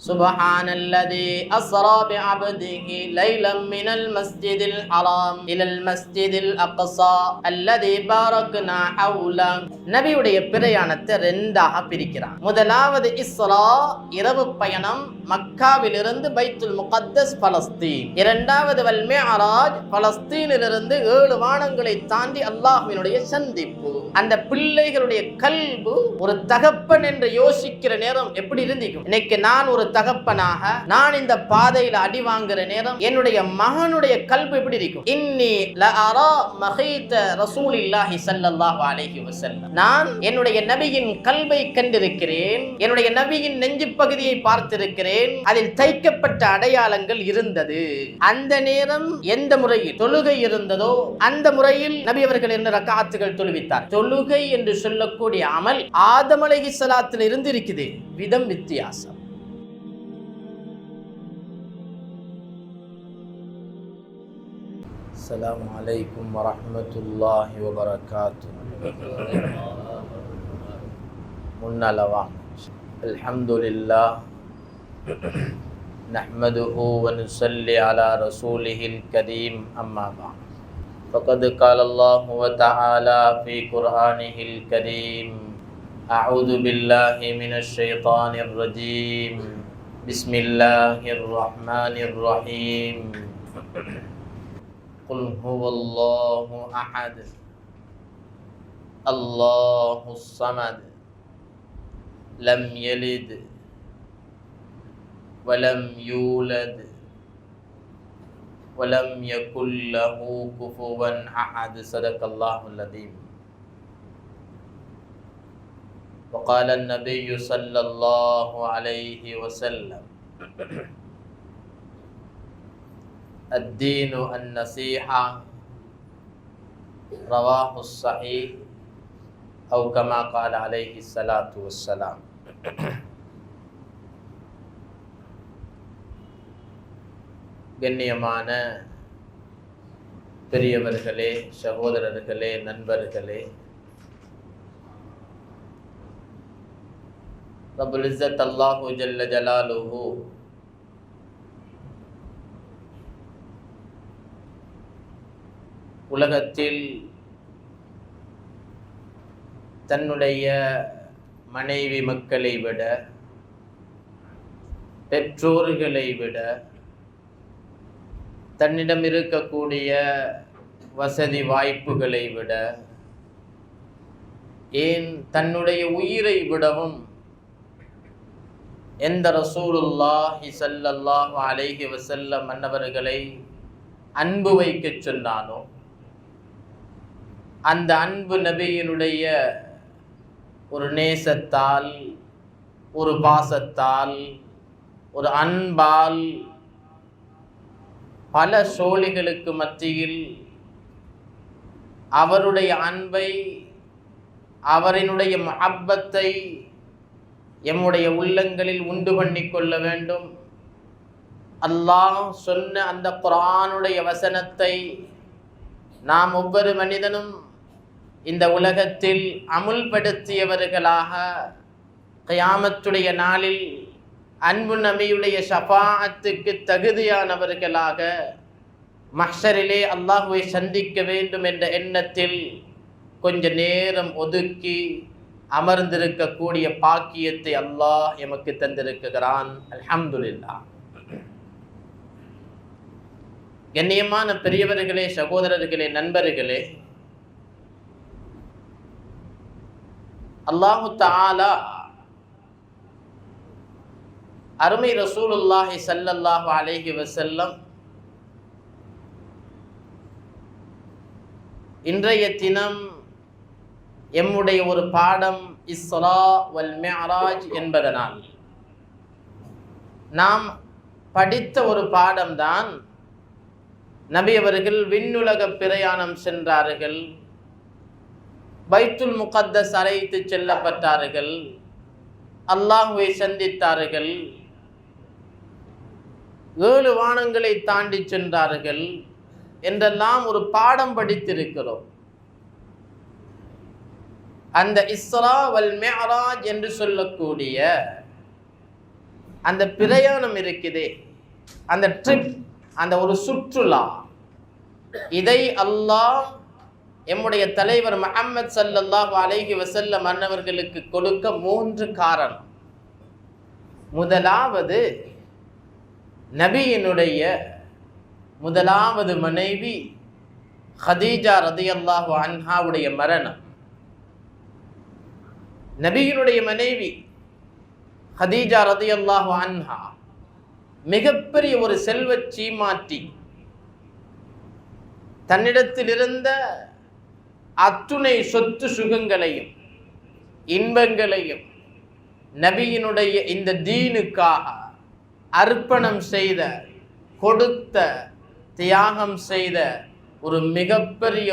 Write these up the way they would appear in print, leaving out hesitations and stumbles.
سبحان الذي أسرى بعبده ليلا من المسجد الحرام إلى المسجد الأقصى الذي باركنا حوله. நபியுடைய பிரயாணத்தை ரெண்டாக பிரிக்கிறான். முதலாவது இஸ்ரா, இரவு பயணம், மக்காவிலிருந்து பைத்துல் முகத்தஸ் பலஸ்தீன். இரண்டாவது வல் மிஅராஜ், பலஸ்தீனிலிருந்து 7 வானங்களை தாண்டி அல்லாஹ்வினுடைய சந்திப்பு. அந்த பிள்ளைகளுடைய கல்பு ஒரு தகப்பன் என்று யோசிக்கிற நேரம் எப்படி இருந்திருக்கும்? இன்னைக்கு நான் ஒரு தகப்பனாக நான் இந்த பாதையில அடி வாங்குற நேரம் என்னுடைய மகனுடைய கல்பு எப்படி இருக்கும்? இன்னி லஅரா மஹீத ரசூலில்லாஹி ஸல்லல்லாஹு அலைஹி வஸல்லம், நான் என்னுடைய நபியின் கல்பை கண்டிருக்கிறேன், என்னுடைய நபியின் நெஞ்சு பகுதியை பார்த்திருக்கிறேன், அதில் தைக்கப்பட்ட அடையாளங்கள் இருந்தது. அந்த நேரம் எந்த முறையில் தொழுகை இருந்ததோ அந்த முறையில் நபி அவர்கள் என்ன ரக்காத்துகள் தொழுவித்தார். தொழுகை என்று சொல்லக்கூடிய அமல் ஆதம் அலைஹிஸ்ஸலாத்தில் இருந்து இருக்குது, விதம் வித்தியாசம். அஸ்ஸலாமு அலைக்கும் வரஹ்மத்துல்லாஹி வபரகாத்துஹு. முன்னலவா அல்ஹம்துலில்லாஹ் நஹ்மதுஹு வ நுஸல்லி அலா ரசூலிஹில் கரீம். அம்மா பஅத். ஃபகத் காலல்லாஹு வ தஆலா ஃபீ குர்ஆனிஹில் கரீம். அஊது பில்லாஹி மினஷ் ஷைத்தானிர் ரஜீம். பிஸ்மில்லாஹிர் ரஹ்மானிர் ரஹீம். قل هو الله أحد الله الصمد لم يلد ولم يولد ولم يكن له كفوا أحد. صدق الله العظيم. وقال النبي صلى الله عليه وسلم الدين النصيحة. رواه الصحيح أو كما قال عليه الصلاة والسلام. கண்ணியமான பெரியவர்களே, சகோதரர்களே, நண்பர்களே, ரப்புல் இஸ்ஸத் அல்லாஹு ஜல்ல ஜலாலுஹு உலகத்தில் தன்னுடைய மனைவி மக்களை விட, பெற்றோர்களை விட, தன்னிடம் இருக்கக்கூடிய வசதி வாய்ப்புகளை விட, ஏன் தன்னுடைய உயிரை விடவும் எந்த ரசூலுல்லாஹி ஸல்லல்லாஹு அலைஹி வஸல்லம் அன்னவர்களை அன்பு வைக்க சொன்னானோ அந்த அன்பு நபியினுடைய ஒரு நேசத்தால், ஒரு பாசத்தால், ஒரு அன்பால் பல சோழிகளுக்கு மத்தியில் அவருடைய அன்பை, அவரினுடைய மஹப்பத்தை எம்முடைய உள்ளங்களில் உண்டு பண்ணி கொள்ள வேண்டும். அல்லாஹ் சொன்ன அந்த குர்ஆனுடைய வசனத்தை நாம் ஒவ்வொரு மனிதனும் இந்த உலகத்தில் அமுல்படுத்தியவர்களாக கியாமத்துடைய நாளில் அன்பு நபியுடைய ஷஃபாஅத்துக்கு தகுதியானவர்களாக மஹ்ஷரிலே அல்லாஹ்வை சந்திக்க வேண்டும் என்ற எண்ணத்தில் கொஞ்ச நேரம் ஒதுக்கி அமர்ந்திருக்கக்கூடிய பாக்கியத்தை அல்லாஹ் எமக்கு தந்திருக்கிறான். அல்ஹம்துலில்லாஹ். கண்ணியமான பெரியவர்களே, சகோதரர்களே, நண்பர்களே, அல்லாஹு தஆலா அருமை ரசூலுல்லாஹி ஸல்லல்லாஹு அலைஹி வஸல்லம் இன்றைய தினம் எம்முடைய ஒரு பாடம் இஸ்ரா வல் மிஅராஜ் என்பதனால் நாம் படித்த ஒரு பாடம்தான். நபி அவர்கள் விண்ணுலக பிரயாணம் சென்றார்கள், பைத்துல் முகத்தஸ் அழைத்து செல்லப்பட்டார்கள், அல்லாஹ்வை சந்தித்தார்கள், 7 வானங்களை தாண்டி சென்றார்கள் என்றெல்லாம் ஒரு பாடம் படித்திருக்கிறோம். அந்த இஸ்ரா வல் மிஅராஜ் என்று சொல்லக்கூடிய அந்த பிரயாணம் இருக்குதே, அந்த ட்ரிப், அந்த ஒரு சுற்றுலா, இதை அல்லாஹ் எம்முடைய தலைவர் முஹம்மது ஸல்லல்லாஹு அலைஹி வஸல்லம் அன்னவர்களுக்கு கொடுக்க 3 காரணம். முதலாவது, நபியினுடைய முதலாவது மனைவி ஹதீஜா ரலியல்லாஹு அன்ஹாவுடைய மரணம். நபியினுடைய மனைவி ஹதீஜா ரலியல்லாஹு அன்ஹா மிகப்பெரிய ஒரு செல்வச் சீமாட்டி. தன்னிடத்தில் இருந்த அத்துணை சொத்து சுகங்களையும் இன்பங்களையும் நபியினுடைய இந்த தீனுக்காக அர்ப்பணம் செய்த, கொடுத்த, தியாகம் செய்த ஒரு மிகப்பெரிய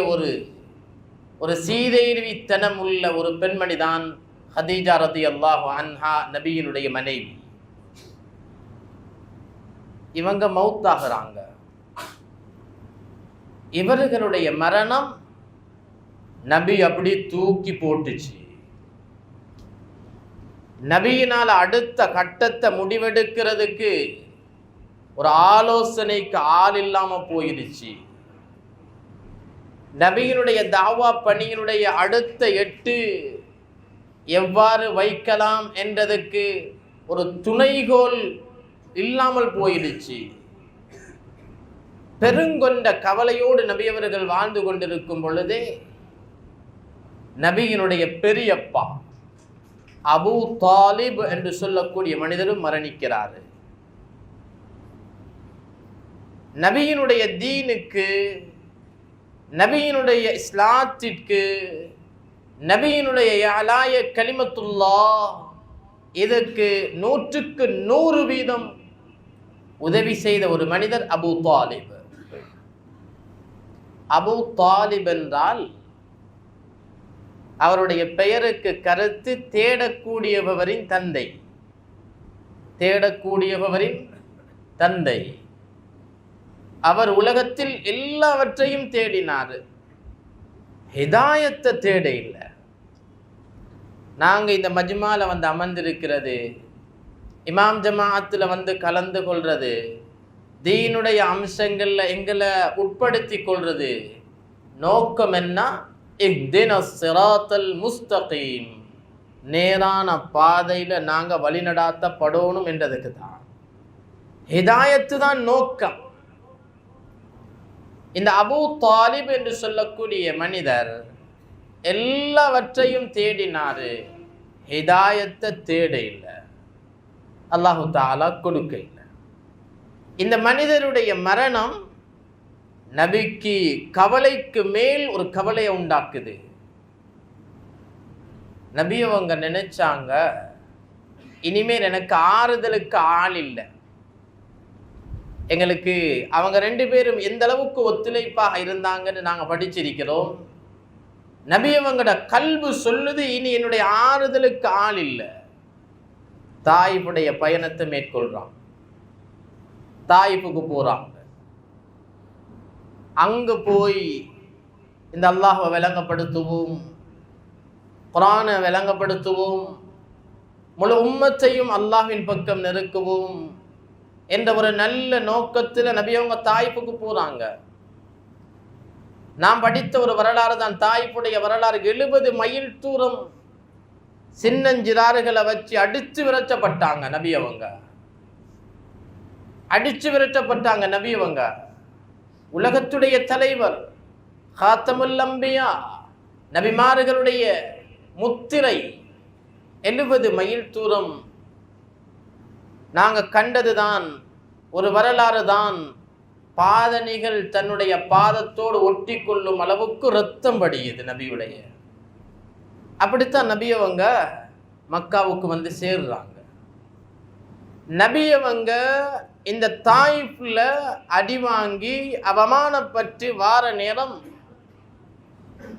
ஒரு சீதேவித்தனம் உள்ள ஒரு பெண்மணிதான் ஹதீஜா ரலியல்லாஹு அன்ஹா, நபியினுடைய மனைவி. இவங்க மௌத்தாகிறாங்க. இவர்களுடைய மரணம் நபி அப்படி தூக்கி போட்டுச்சு. நபியினால் அடுத்த கட்டத்தை முடிவெடுக்கிறதுக்கு ஒரு ஆலோசனைக்கு ஆள் இல்லாம போயிடுச்சு. நபியினுடைய தாவா பணியினுடைய அடுத்த 8 எவ்வாறு வைக்கலாம் என்றதுக்கு ஒரு துணைகோல் இல்லாமல் போயிடுச்சு. பெருங்கொண்ட கவலையோடு நபியவர்கள் வாழ்ந்து கொண்டிருக்கும் பொழுதே நபியினுடைய பெரியப்பா அபூ தாலிப் என்று சொல்லக்கூடிய மனிதரும் மரணிக்கிறார். நபியினுடைய தீனுக்கு, நபியினுடைய இஸ்லாத்திற்கு, நபியினுடைய அலாய கலிமத்துல்லாஹ் இதற்கு 100க்கு 100% உதவி செய்த ஒரு மனிதர் அபூ தாலிப். அபூ தாலிப் என்றால் அவருடைய பெயருக்கு கருத்து தேடக்கூடியவரின் தந்தை. தேடக்கூடியவரின் தந்தை. அவர் உலகத்தில் எல்லாவற்றையும் தேடினார், ஹிதாயத்தை தேட இல்லை. நாங்கள் இந்த மஜ்மால வந்து அமர்ந்திருக்கிறது, இமாம் ஜமாஅத்தில் வந்து கலந்து கொள்வது, தீனுடைய அம்சங்களில் எங்களை உட்படுத்தி கொள்வது நோக்கம் என்ன? இஹ்தினஸ் ஸிராத்தல் முஸ்தகீம், நேரான பாதையில் நாங்கள் வழிநடாத்தப்படணும் என்றதுக்கு தான். ஹிதாயத்து தான் நோக்கம். இந்த அபூ தாலிப் என்று சொல்லக்கூடிய மனிதர் எல்லாவற்றையும் தேடினாரு, ஹிதாயத்தை தேட இல்லை, அல்லாஹு தஆலா கொடுக்க இல்லை. இந்த மனிதருடைய மரணம் நபிக்கு கவலைக்கு மேல் ஒரு கவலையை உண்டாக்குது. நபி அவங்க நினைச்சாங்க, இனிமேல் எனக்கு ஆறுதலுக்கு ஆள் இல்லை. எங்களுக்கு அவங்க 2 பேரும் எந்த அளவுக்கு ஒத்துழைப்பாக இருந்தாங்கன்னு நாங்கள் படிச்சிருக்கிறோம். நபி அவங்களோட கல்பு சொல்லுது, இனி என்னுடைய ஆறுதலுக்கு ஆள் இல்லை. தாயிஃபுடைய பயணத்தை மேற்கொள்றான். தாயிஃபுக்கு போறாங்க. அங்கு போய் இந்த அல்லாஹ்வை விளங்கப்படுத்துவோம், குர்ஆனை விளங்கப்படுத்துவோம், முழு உம்மத்தையும் அல்லாஹ்வின் பக்கம் நெருக்குவோம் என்ற ஒரு நல்ல நோக்கத்தில் நபி அவங்க தாயிஃபுக்கு போறாங்க. நாம் படித்த ஒரு வரலாறு தான் தாயிஃபுடைய வரலாறு. 70 மைல் தூரம் சின்னஞ்சிறாறுகளை வச்சு அடித்து விரட்டப்பட்டாங்க நபி அவங்க. அடித்து விரட்டப்பட்டாங்க நபி அவங்க. உலகத்துடைய தலைவர், காத்தமுல் அம்பியா, நபிமார்களுடைய முத்திரை, 70 மைல் தூரம். நாங்கள் கண்டது தான் ஒரு வரலாறு தான். பாதணிகள் தன்னுடைய பாதத்தோடு ஒட்டி கொள்ளும் அளவுக்கு ரத்தம் வடியுது நபியுடைய. அப்படித்தான் நபியவங்க மக்காவுக்கு வந்து சேர்றாங்க. நபியவங்க இந்த தாயிஃப்ல அடி வாங்கி அவமானப்பட்டு வார நேரம்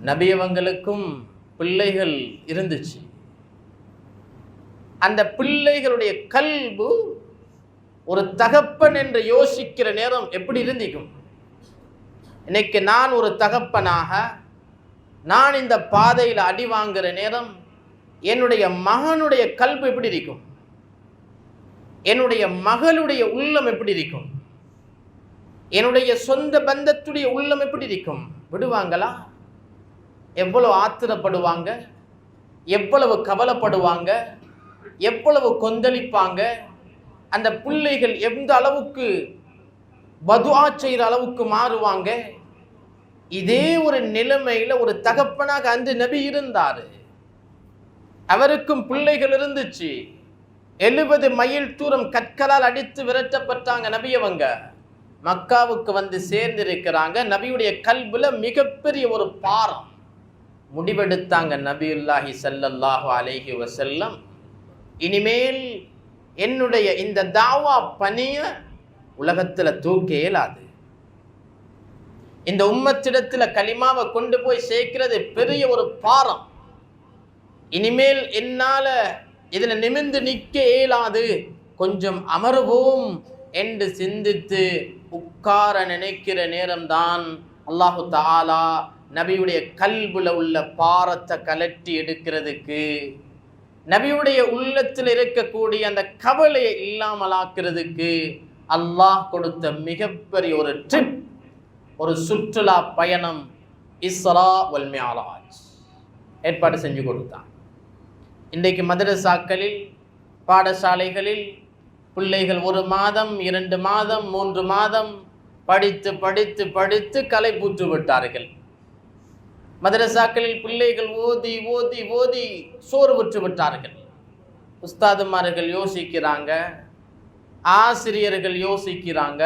நபியவங்களுக்கும் பிள்ளைகள் இருந்துச்சு. அந்த பிள்ளைகளுடைய கல்பு ஒரு தகப்பன் என்று யோசிக்கிற நேரம் எப்படி இருந்திக்கும்? இன்னைக்கு நான் ஒரு தகப்பனாக நான் இந்த பாதையில் அடி வாங்குற நேரம் என்னுடைய மகனுடைய கல்பு எப்படி இருக்கும்? என்னுடைய மகளுடைய உள்ளம் எப்படி இருக்கும், என்னுடைய சொந்த பந்தத்துடைய உள்ளம் எப்படி இருக்கும்? விடுவாங்களா? எவ்வளவு ஆத்திரப்படுவாங்க, எவ்வளவு கவலைப்படுவாங்க, எவ்வளவு கொந்தளிப்பாங்க. அந்த பிள்ளைகள் எந்த அளவுக்கு பதுஆ செய்கிற அளவுக்கு மாறுவாங்க. இதே ஒரு நிலைமையில ஒரு தகப்பனாக அந்த நபி இருந்தாரு. அவருக்கும் பிள்ளைகள் இருந்துச்சு. 70 மைல் தூரம் கற்களால் அடித்து விரட்டப்பட்டாங்க நபி. அவங்க மக்காவுக்கு வந்து சேர்ந்திருக்கிறாங்க. நபியுடைய கல்புல மிகப்பெரிய ஒரு பாரம். முடிவெடுத்தாங்க நபியுல்லாஹி ஸல்லல்லாஹு அலைஹி வஸல்லம், இனிமேல் என்னுடைய இந்த தாவா பணிய உலகத்துல தூக்க இயலாது. இந்த உம்மத்திடத்துல கலிமாவை கொண்டு போய் சேர்க்கிறது பெரிய ஒரு பாரம். இனிமேல் என்னால இதுல நிமிர்ந்து நிற்க இயலாது, கொஞ்சம் அமர்வோம் என்று சிந்தித்து உட்கார நினைக்கிற நேரம்தான் அல்லாஹு தஆலா நபியுடைய கல்புல உள்ள பாரத்தை கலட்டி எடுக்கிறதுக்கு, நபியுடைய உள்ளத்தில் இருக்கக்கூடிய அந்த கவலையை இல்லாமலாக்குறதுக்கு அல்லாஹ் கொடுத்த மிகப்பெரிய ஒரு ட்ரிப், ஒரு சுற்றுலா பயணம், இஸ்ரா வல் மிஅராஜ் ஏற்பாடு செஞ்சு கொடுத்தான். இன்றைக்கு மதரசாக்களில், பாடசாலைகளில் பிள்ளைகள் 1 மாதம் 2 மாதம் 3 மாதம் படித்து படித்து படித்து கலை பூத்து விட்டார்கள். மதரசாக்களில் பிள்ளைகள் ஓதி ஓதி ஓதி சோர்வுற்று விட்டார்கள். உஸ்தாதுமார்கள் யோசிக்கிறாங்க, ஆசிரியர்கள் யோசிக்கிறாங்க,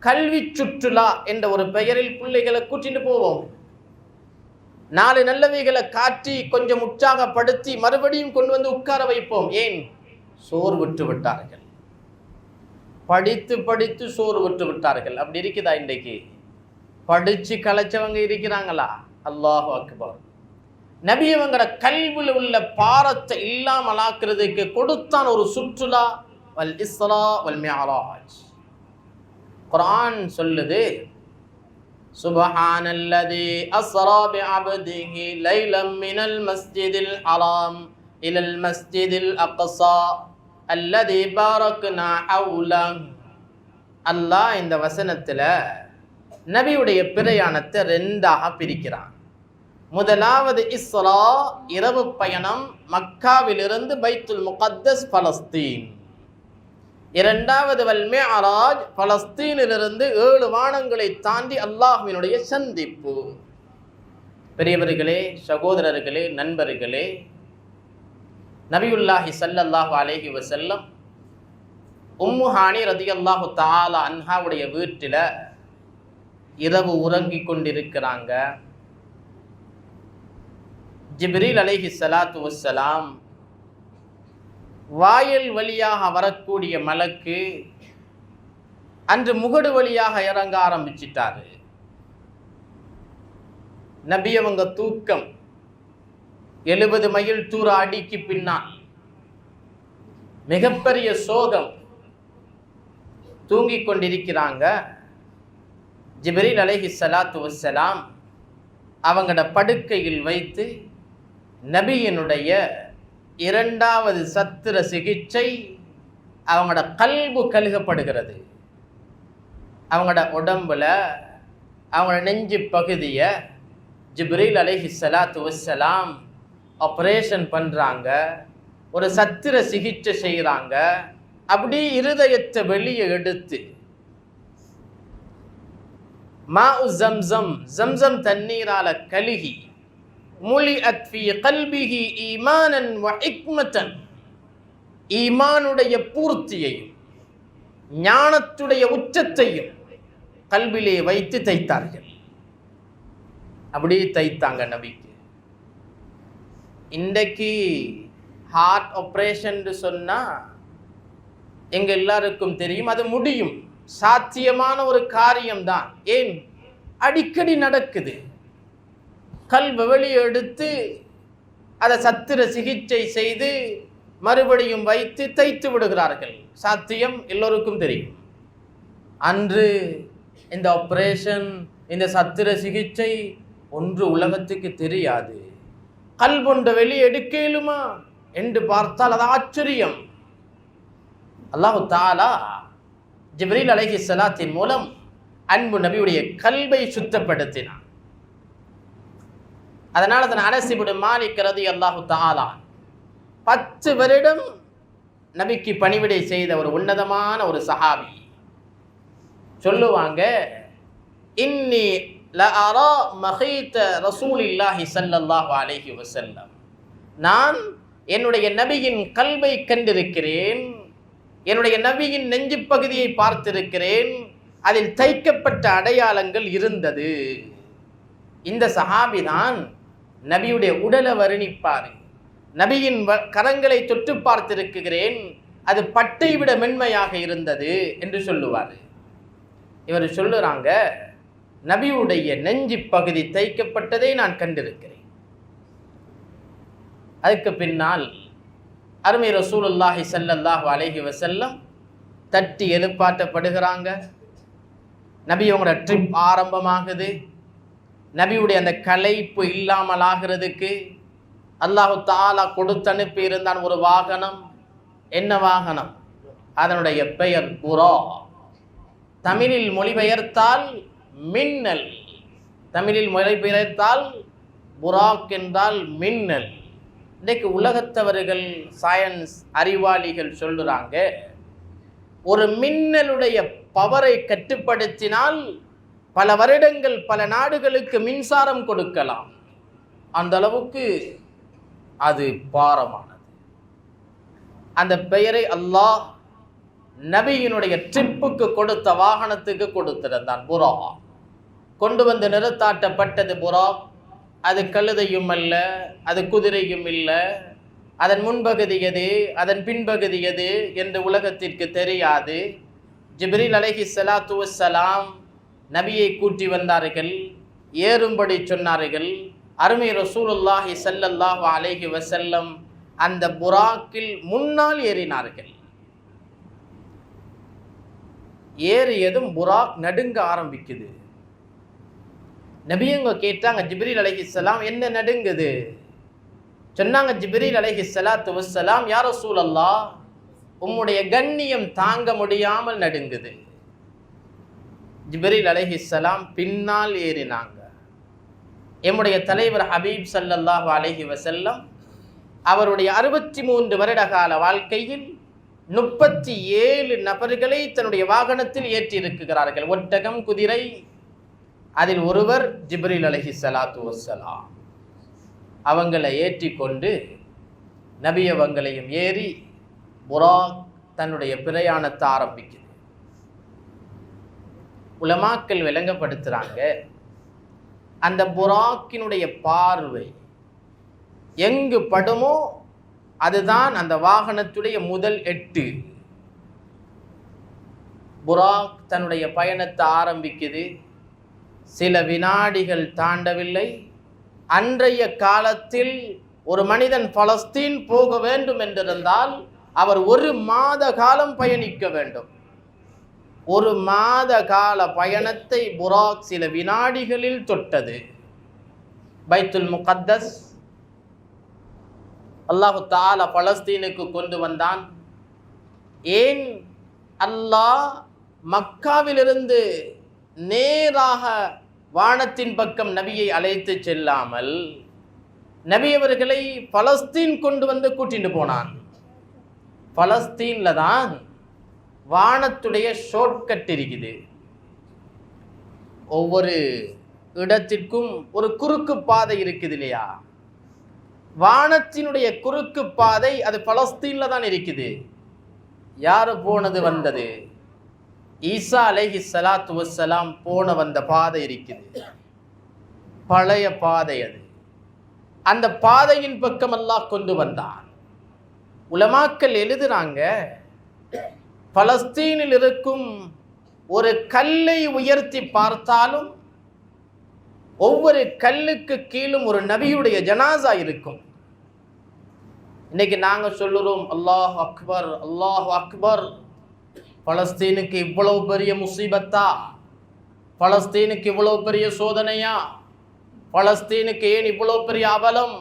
கல்வி சுற்றுலா என்ற ஒரு பெயரில் பிள்ளைகளை கூட்டிட்டு போவோம், 4 நல்லவைகளை காட்டி கொஞ்சம் உற்சாகப்படுத்தி மறுபடியும் கொண்டு வந்து உட்கார வைப்போம். ஏன்? சோர்வுற்று விட்டார்கள். படித்து படித்து சோர்வுற்று விட்டார்கள். அப்படி இருக்குதா? இன்றைக்கு படிச்சு கலைச்சவங்க இருக்கிறாங்களா? அல்லாஹு அக்பர். நபி அவங்களோட கல்வியில் உள்ள பாரத்தை இல்லாமலாக்குறதுக்கு கொடுத்தான் ஒரு சுற்றுலா, வல் இஸ்ரா வல் மிஅராஜ். குர்ஆன் சொல்லுது, சுப்ஹானல்லதி அஸ்ரா பிஅப்திஹி லைலம் மினல் மஸ்ஜிதில் ஹராம் இலல் மஸ்ஜிதில் அக்ஸா அல்லதி பாரக்னா ஹவுலஹு. அல்லாஹ் இந்த வசனத்துல நபியுடைய பிரயாணத்தை 2ஆக பிரிக்கிறான். முதலாவது இஸ்ரா, இரவு பயணம், மக்காவிலிருந்து பைத்துல் முகத்தஸ் பலஸ்தீன். இரண்டாவது வல் மிஅராஜ், பலஸ்தீனிலிருந்து 7 வானங்களை தாண்டி அல்லாஹ்வினுடைய சந்திப்பு. பெரியவர்களே, சகோதரர்களே, நண்பர்களே, நபியுல்லாஹி ஸல்லல்லாஹு அலைஹி வஸல்லம் உம்மு ஹானி ரலியல்லாஹு தஆலா அன்ஹாவுடைய வீட்டில இரவு உறங்கிக் கொண்டிருக்கிறாங்க. ஜிப்ரீல் அலைஹி ஸலாத்து வஸ்ஸலாம் வாயில் வழியாக வரக்கூடிய மலக்கு அன்று முகடு வழியாக இறங்க ஆரம்பிச்சிட்டாரு. நபி அவங்க தூக்கம் 70 மைல் தூர அடிக்கு பின்னால் மிகப்பெரிய சோகம், தூங்கிக் கொண்டிருக்கிறாங்க. ஜிப்ரீல் அலைஹி ஸலாத்து வஸ்ஸலாம் அவங்களோட படுக்கையில் வைத்து நபியினுடைய 2வது சத்திர சிகிச்சை, அவங்களோட கல்பு கழுகப்படுகிறது. அவங்களோட உடம்புல, அவங்களோட நெஞ்சு பகுதியை ஜிப்ரீல் அலைஹி ஸலாத்து வஸ்ஸலாம் ஆப்ரேஷன் பண்ணுறாங்க, ஒரு சத்திர சிகிச்சை செய்கிறாங்க. அப்படி இருதயத்தை வெளியே எடுத்து மாஉ ஜம்சம், ஜம்சம் தண்ணீரால கழுகி, முலிஅத் ஃபீ கல்பிஹி ஈமானன் வ ஹிக்மத்தன், ஈமானுடைய பூர்த்தியையும் ஞானத்துடைய உச்சத்தையும் கல்விலே வைத்து தைத்தார்கள். அப்படி தைத்தாங்க நபிக்கு. இன்றைக்கு ஹார்ட் ஆப்ரேஷன் சொன்னா எங்க எல்லாருக்கும் தெரியும், அது முடியும், சாத்தியமான ஒரு காரியம்தான். ஏன்? அடிக்கடி நடக்குது. கல்வை வெளியே எடுத்து அதை சத்திர சிகிச்சை செய்து மறுபடியும் வைத்து தைத்து விடுகிறார்கள். சாத்தியம் எல்லோருக்கும் தெரியும். அன்று இந்த ஆப்ரேஷன், இந்த சத்திர சிகிச்சை ஒன்று உலகத்துக்கு தெரியாது. கல்வொன்றை வெளியே எடுக்க இயலுமா என்று பார்த்தால் அது ஆச்சரியம். அல்லாஹு தஆலா ஜிப்ரீல் அலைஹிஸ்ஸலாத்தின் மூலம் அன்பு நபியுடைய கல்வை சுத்தப்படுத்தினான். அதனால தான் அனஸ் இப்னு மாலிக் ரலியல்லாஹு தஆலா 10 வருடம் நபிக்கு பணிவிடை செய்த ஒரு உன்னதமான ஒரு சஹாபி சொல்லுவாங்க, இன்னி லஅரா மஹீத ரசூலில்லாஹி ஸல்லல்லாஹு அலைஹி வஸல்லம், நான் என்னுடைய நபியின் கல்வை கண்டிருக்கிறேன், என்னுடைய நபியின் நெஞ்சு பகுதியை பார்த்திருக்கிறேன், அதில் தைக்கப்பட்ட அடையாளங்கள் இருந்தது. இந்த சஹாபி தான் நபியுடைய உடலை வர்ணிப்பார். நபியின் கரங்களை தொட்டு பார்த்திருக்கிறேன், அது பட்டை விட மென்மையாக இருந்தது என்று சொல்லுவார். இவர் சொல்லுறாங்க, நபியுடைய நெஞ்சு பகுதி தைக்கப்பட்டதை நான் கண்டிருக்கிறேன். அதுக்கு பின்னால் அருமை ரசூலுல்லாஹி ஸல்லல்லாஹு அலைஹி வஸல்லம் தட்டி எழுப்பாட்டப்படுகிறாங்க. நபியோட ட்ரிப் ஆரம்பமாகுது. நபியுடைய அந்த களைப்பு இல்லாமல் ஆகிறதுக்கு அல்லாஹு தஆலா கொடுத்து அனுப்பி இருந்தான் ஒரு வாகனம். என்ன வாகனம்? அதனுடைய பெயர் புரா. தமிழில் மொழிபெயர்த்தால் மின்னல். தமிழில் மொழிபெயர்த்தால் புராக் என்றால் மின்னல். இன்றைக்கு உலகத்தவர்கள், சயின்ஸ் அறிவாளிகள் சொல்லுறாங்க, ஒரு மின்னலுடைய பவரை கட்டுப்படுத்தினால் பல வருடங்கள் பல நாடுகளுக்கு மின்சாரம் கொடுக்கலாம். அந்த அளவுக்கு அது பாரமானது. அந்த பெயரை அல்லாஹ் நபியினுடைய ட்ரிப்புக்கு கொடுத்த வாகனத்துக்கு கொடுத்திருந்தான். புரா கொண்டு வந்து நிறுத்தாட்டப்பட்டது புரா. அது கழுதையும் அல்ல, அது குதிரையும் இல்லை. அதன் முன்பகுதி எது, அதன் பின்பகுதி எது என்று உலகத்திற்கு தெரியாது. ஜிப்ரீல் அலைஹிஸ்ஸலாத்து வஸ்ஸலாம் நபியை கூட்டி வந்தார்கள், ஏறும்படி சொன்னார்கள். அருமை ரசூலுல்லாஹி ஸல்லல்லாஹு அலைஹி வஸல்லம் அந்த புராக்கில் முன்னால் ஏறினார்கள். ஏறியதும் புராக் நடுங்க ஆரம்பிக்குது. நபியங்க கேட்டாங்க, ஜிப்ரீல் அலைஹிஸ்ஸலாம் என்ன நடுங்குது? சொன்னாங்க ஜிப்ரீல் அலைஹிஸ்ஸலாத்து வஸ்ஸலாம், யா ரசூலல்லாஹ், உம்முடைய கண்ணியம் தாங்க முடியாமல் நடுங்குது. ஜிப்ரீல் அலைஹிஸ்ஸலாம் பின்னால் ஏறினாங்க. எம்முடைய தலைவர் ஹபீப் ஸல்லல்லாஹு அலைஹி வஸல்லம் அவருடைய 63 வருட கால வாழ்க்கையில் 37 நபர்களை தன்னுடைய வாகனத்தில் ஏற்றியிருக்கிறார்கள். ஒட்டகம், குதிரை. அதில் ஒருவர் ஜிப்ரீல் அலைஹிஸ்ஸலாத்து வஸ்ஸலாம். அவங்களை ஏற்றி கொண்டு நபி அவங்களையும் ஏறி புராக் தன்னுடைய பிரயாணத்தை ஆரம்பிக்குது. உலமாக்கள் விளங்கப்படுத்துறாங்க, அந்த புராக்கினுடைய பார்வை எங்கு படுமோ அதுதான் அந்த வாகனத்துடைய முதல் எட்டு. புராக் தன்னுடைய பயணத்தை ஆரம்பிக்குது. சில வினாடிகள் தாண்டவில்லை. அன்றைய காலத்தில் ஒரு மனிதன் பலஸ்தீன் போக வேண்டும் என்றிருந்தால் அவர் 1 மாத காலம் பயணிக்க வேண்டும். 1 மாத கால பயணத்தை புராக் சில வினாடிகளில் தொட்டது. பைத்துல் முகத்தஸ் அல்லாஹு தஆலா பலஸ்தீனுக்கு கொண்டு வந்தான். ஏன் அல்லாஹ் மக்காவிலிருந்து நேராக வானத்தின் பக்கம் நபியை அழைத்து செல்லாமல் நபி அவர்களை பலஸ்தீன் கொண்டு வந்து கூட்டிட்டு போனான்? பலஸ்தீன்ல தான் வானத்துடைய ஷார்ட்கட் இருக்குது. ஒவ்வொரு இடத்திற்கும் ஒரு குறுக்கு பாதை இருக்குது இல்லையா? வானத்தினுடைய குறுக்கு பாதை அது பலஸ்தீன்ல தான் இருக்குது. யாரு போனது வந்தது? ஈசா அலைஹிஸ்ஸலாத்து வஸ்ஸலாம் போன வந்த பாதை இருக்குது. பழைய பாதை அது. அந்த பாதையின் பக்கம் அல்லாஹ் கொண்டு வந்தான். உலமாக்கள் எழுதுறாங்க, பலஸ்தீனில் இருக்கும் ஒரு கல்லை உயர்த்தி பார்த்தாலும் ஒவ்வொரு கல்லுக்கு கீழும் ஒரு நபியுடைய ஜனாசா இருக்கும். இன்னைக்கு நாங்க சொல்லுறோம் அல்லாஹ் அக்பர், அல்லாஹ் அக்பர். பலஸ்தீனுக்கு இவ்வளவு பெரிய முசீபத்தா? பலஸ்தீனுக்கு இவ்வளவு பெரிய சோதனையா? பலஸ்தீனுக்கு ஏன் இவ்வளவு பெரிய அவலம்?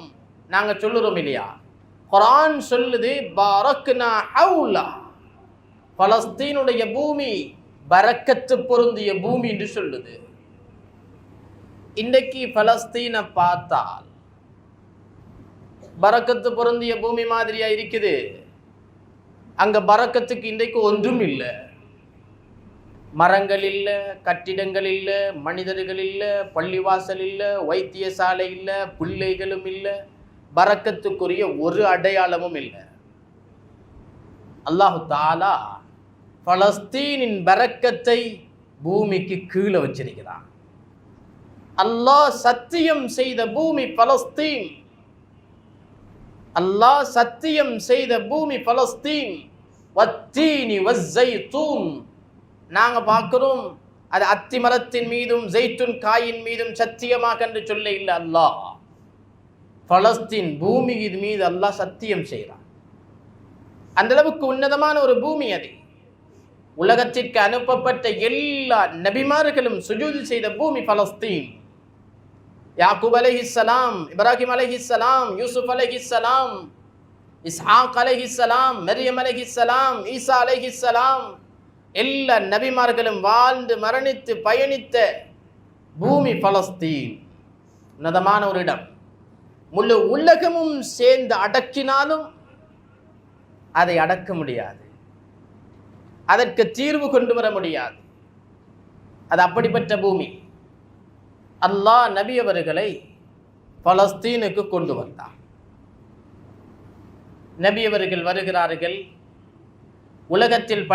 நாங்க சொல்லுறோம் இல்லையா? குர்ஆன் சொல்லுது, பாரக்னா ஹவுலா, பலஸ்தீனுடைய பூமி பரக்கத்து பொருந்திய பூமி என்று சொல்லுது. இன்றைக்கு பலஸ்தீனை பார்த்தால் பரக்கத்து பொருந்திய பூமி மாதிரியா இருக்குது. அங்க பரக்கத்துக்கு இன்றைக்கு ஒன்றும் இல்லை. மரங்கள் இல்லை, கட்டிடங்கள் இல்லை, மனிதர்கள் இல்லை, பள்ளிவாசல் இல்லை, வைத்தியசாலை இல்லை, பிள்ளைகளும் இல்லை, பரக்கத்துக்குரிய ஒரு அடையாளமும் இல்லை. அல்லாஹு தஆலா பலஸ்தீனின் பரக்கத்தை பூமிக்கு கீழே வச்சிருக்கிறான். அல்லாஹ் சத்தியம் செய்த பூமி பலஸ்தீன். அல்லாஹ் சத்தியம் செய்த பூமி பலஸ்தீன். வத்தீனி வஸ்ஸைத்தூன். நாங்க பார்க்கிறோம் அது அத்தி மரத்தின் மீதும் ஜெய்துன் காயின் மீதும் சத்தியமாக என்று சொல்ல இல்லை. அல்லாஹ் பலஸ்தீன் பூமியின் மீது அல்லாஹ் சத்தியம் செய்கிறான். அந்த அளவுக்கு உன்னதமான ஒரு பூமி அது. உலகத்திற்கு அனுப்பப்பட்ட எல்லா நபிமார்களும் சுஜூது செய்த பூமி பலஸ்தீன். யாக்கூப் அலைஹிஸ்ஸலாம், இப்ராஹிம் அலைஹிஸ்ஸலாம், யூசுப் அலைஹிஸ்ஸலாம், இஸ்ஹாக் அலைஹிஸ்ஸலாம், மரியம் அலைஹிஸ்ஸலாம், ஈசா அலைஹிஸ்ஸலாம், எல்லா நபிமார்களும் வாழ்ந்து மரணித்து பயணித்த பூமி பலஸ்தீன். உன்னதமான ஒரு இடம். முழு உலகமும் சேர்ந்து அடக்கினாலும் அதை அடக்க முடியாது, அதற்கு தீர்வு கொண்டு வர முடியாது. அது அப்படிப்பட்ட பூமி. அல்லாஹ் நபி அவர்களை பலஸ்தீனுக்கு கொண்டு வந்தார். நபி அவர்கள் வருகிறார்கள். உலகத்தில்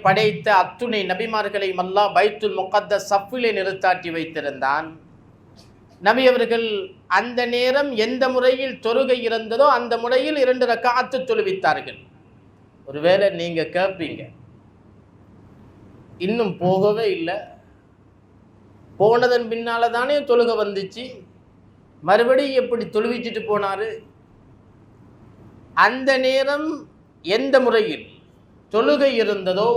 படைத்த அத்துணை நபிமார்களை அல்லாஹ் பைத்துல் முகத்தஸ் சஃபிலே நிறுத்தாட்டி வைத்திருந்தான். நபி அவர்கள் அந்த நேரம் எந்த முறையில் தொழுகை இருந்ததோ அந்த முறையில் 2 ரக்காத்து தொழுவித்தார்கள். ஒருவேளை நீங்க கேட்பீங்க, இன்னும் போகவே இல்லை, போனதன் பின்னால தானே தொழுகை வந்துச்சு, மறுபடியும் எப்படி தொழுவிச்சிட்டு போனாரு? அந்த நேரம் எந்த முறையில் தொழுகை இருந்ததோ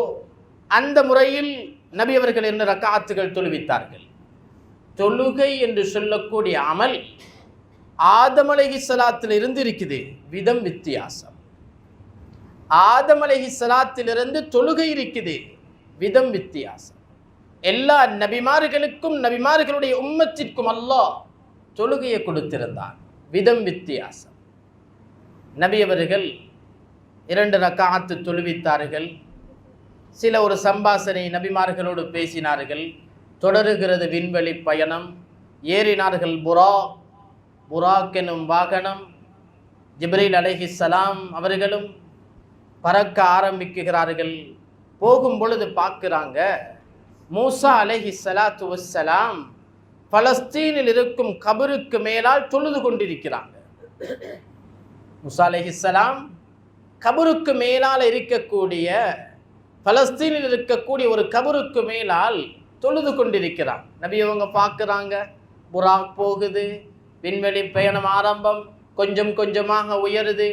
அந்த முறையில் நபி அவர்கள் 2 ரக்காத்துகள் தொழுவித்தார்கள். தொழுகை என்று சொல்லக்கூடிய அமல் ஆதம் அலைஹிஸ்ஸலாத்தில் இருந்து இருக்குது, விதம் வித்தியாசம். ஆதம் அலைஹிஸ்ஸலாத்திலிருந்து தொழுகை இருக்குது, விதம் வித்தியாசம். எல்லா நபிமார்களுக்கும் நபிமார்களுடைய உம்மத்திற்கும் அல்லாஹ் தொழுகையை கொடுத்திருந்தான், விதம் வித்தியாசம். நபி அவர்கள் 2 ரக்காத்து தொழுவித்தார்கள். சில ஒரு சம்பாஷணை நபிமார்களோடு பேசினார்கள். தொடருகிறது விண்வெளி பயணம். ஏறினார்கள் புராக் எனும் வாகனம். ஜிப்ரீல் அலைஹிஸ்ஸலாம் அவர்களும் பறக்க ஆரம்பிக்கிறார்கள். போகும் பொழுது பார்க்குறாங்க, மூசா அலைஹிஸ்ஸலாத்து வஸ்ஸலாம் பலஸ்தீனில் இருக்கும் கபருக்கு மேலால் தொழுது கொண்டிருக்கிறாங்க. மூசா அலைஹிஸ்ஸலாம் கபருக்கு மேலால் இருக்கக்கூடிய, பலஸ்தீனில் இருக்கக்கூடிய ஒரு கபருக்கு மேலால் தொழுது கொண்டிருக்கிறான். நபி அவங்க பார்க்குறாங்க, புராக் போகுது, விண்வெளி பயணம் ஆரம்பம், கொஞ்சம் கொஞ்சமாக உயருது.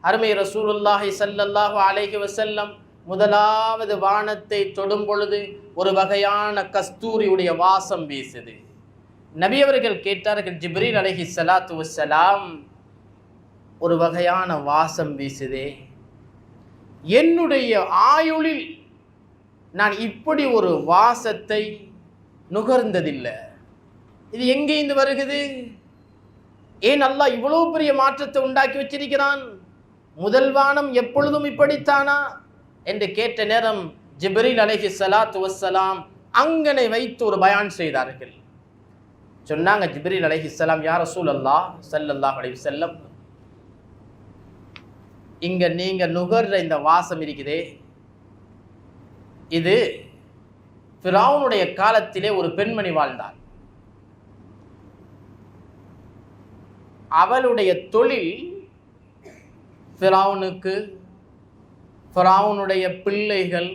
அருமை ரசூலுல்லாஹி ஸல்லல்லாஹு அலைஹி வஸல்லம் முதலாவது வானத்தை தொடும் பொழுது ஒரு வகையான கஸ்தூரியுடைய வாசம் வீசுது. நபி அவர்கள் கேட்டார்கள், ஜிப்ரீல் அலைஹிஸ்ஸலாத்து வஸ்ஸலாம், ஒரு வகையான வாசம் வீசுதே, என்னுடைய ஆயுளில் நான் இப்படி ஒரு வாசத்தை நுகர்ந்ததில்லை, இது எங்கேருந்து வருகிறது? ஏன் அல்லாஹ் இவ்வளவு பெரிய மாற்றத்தை உண்டாக்கி வச்சிருக்கிறான்? முதல் வானம் எப்பொழுதும் இப்படித்தானா என்று கேட்ட நேரம் ஜிப்ரீல் அலைஹிஸ்ஸலாத்து வஸ்ஸலாம் அங்கனை வைத்து ஒரு பயான் செய்தார்கள். சொன்னாங்க ஜிப்ரீல் அலைஹிஸ்ஸலாம், யா ரசூலல்லாஹ் ஸல்லல்லாஹு அலைஹி வஸல்லம், இங்க நீங்க நுகர்ற இந்த வாசம் இருக்குதே, இது ஃபிரௌனுடைய காலத்திலே ஒரு பெண்மணி வாழ்ந்தாள். அவளுடைய தொழில் ஃபிரௌனுக்கு, ஃபிரௌனுடைய பிள்ளைகள்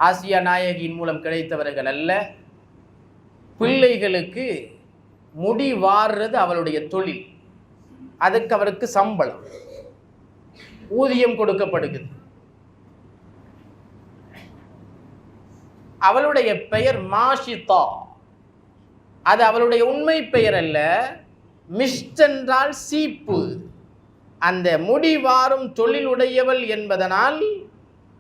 ஆசியா நாயகியின் மூலம் கிடைத்தவர்கள் அல்ல, பிள்ளைகளுக்கு முடி வார்றது அவளுடைய தொழில். அதுக்கு அவருக்கு சம்பளம், ஊதியம் கொடுக்கப்படுகிறது. அவளுடைய பெயர் மாஷிதா. அது அவளுடைய உண்மை பெயர் அல்ல. மிஷ்ட் என்றால் சீப்பு. அந்த முடிவாரும் தொழிலுடையவள் என்பதனால்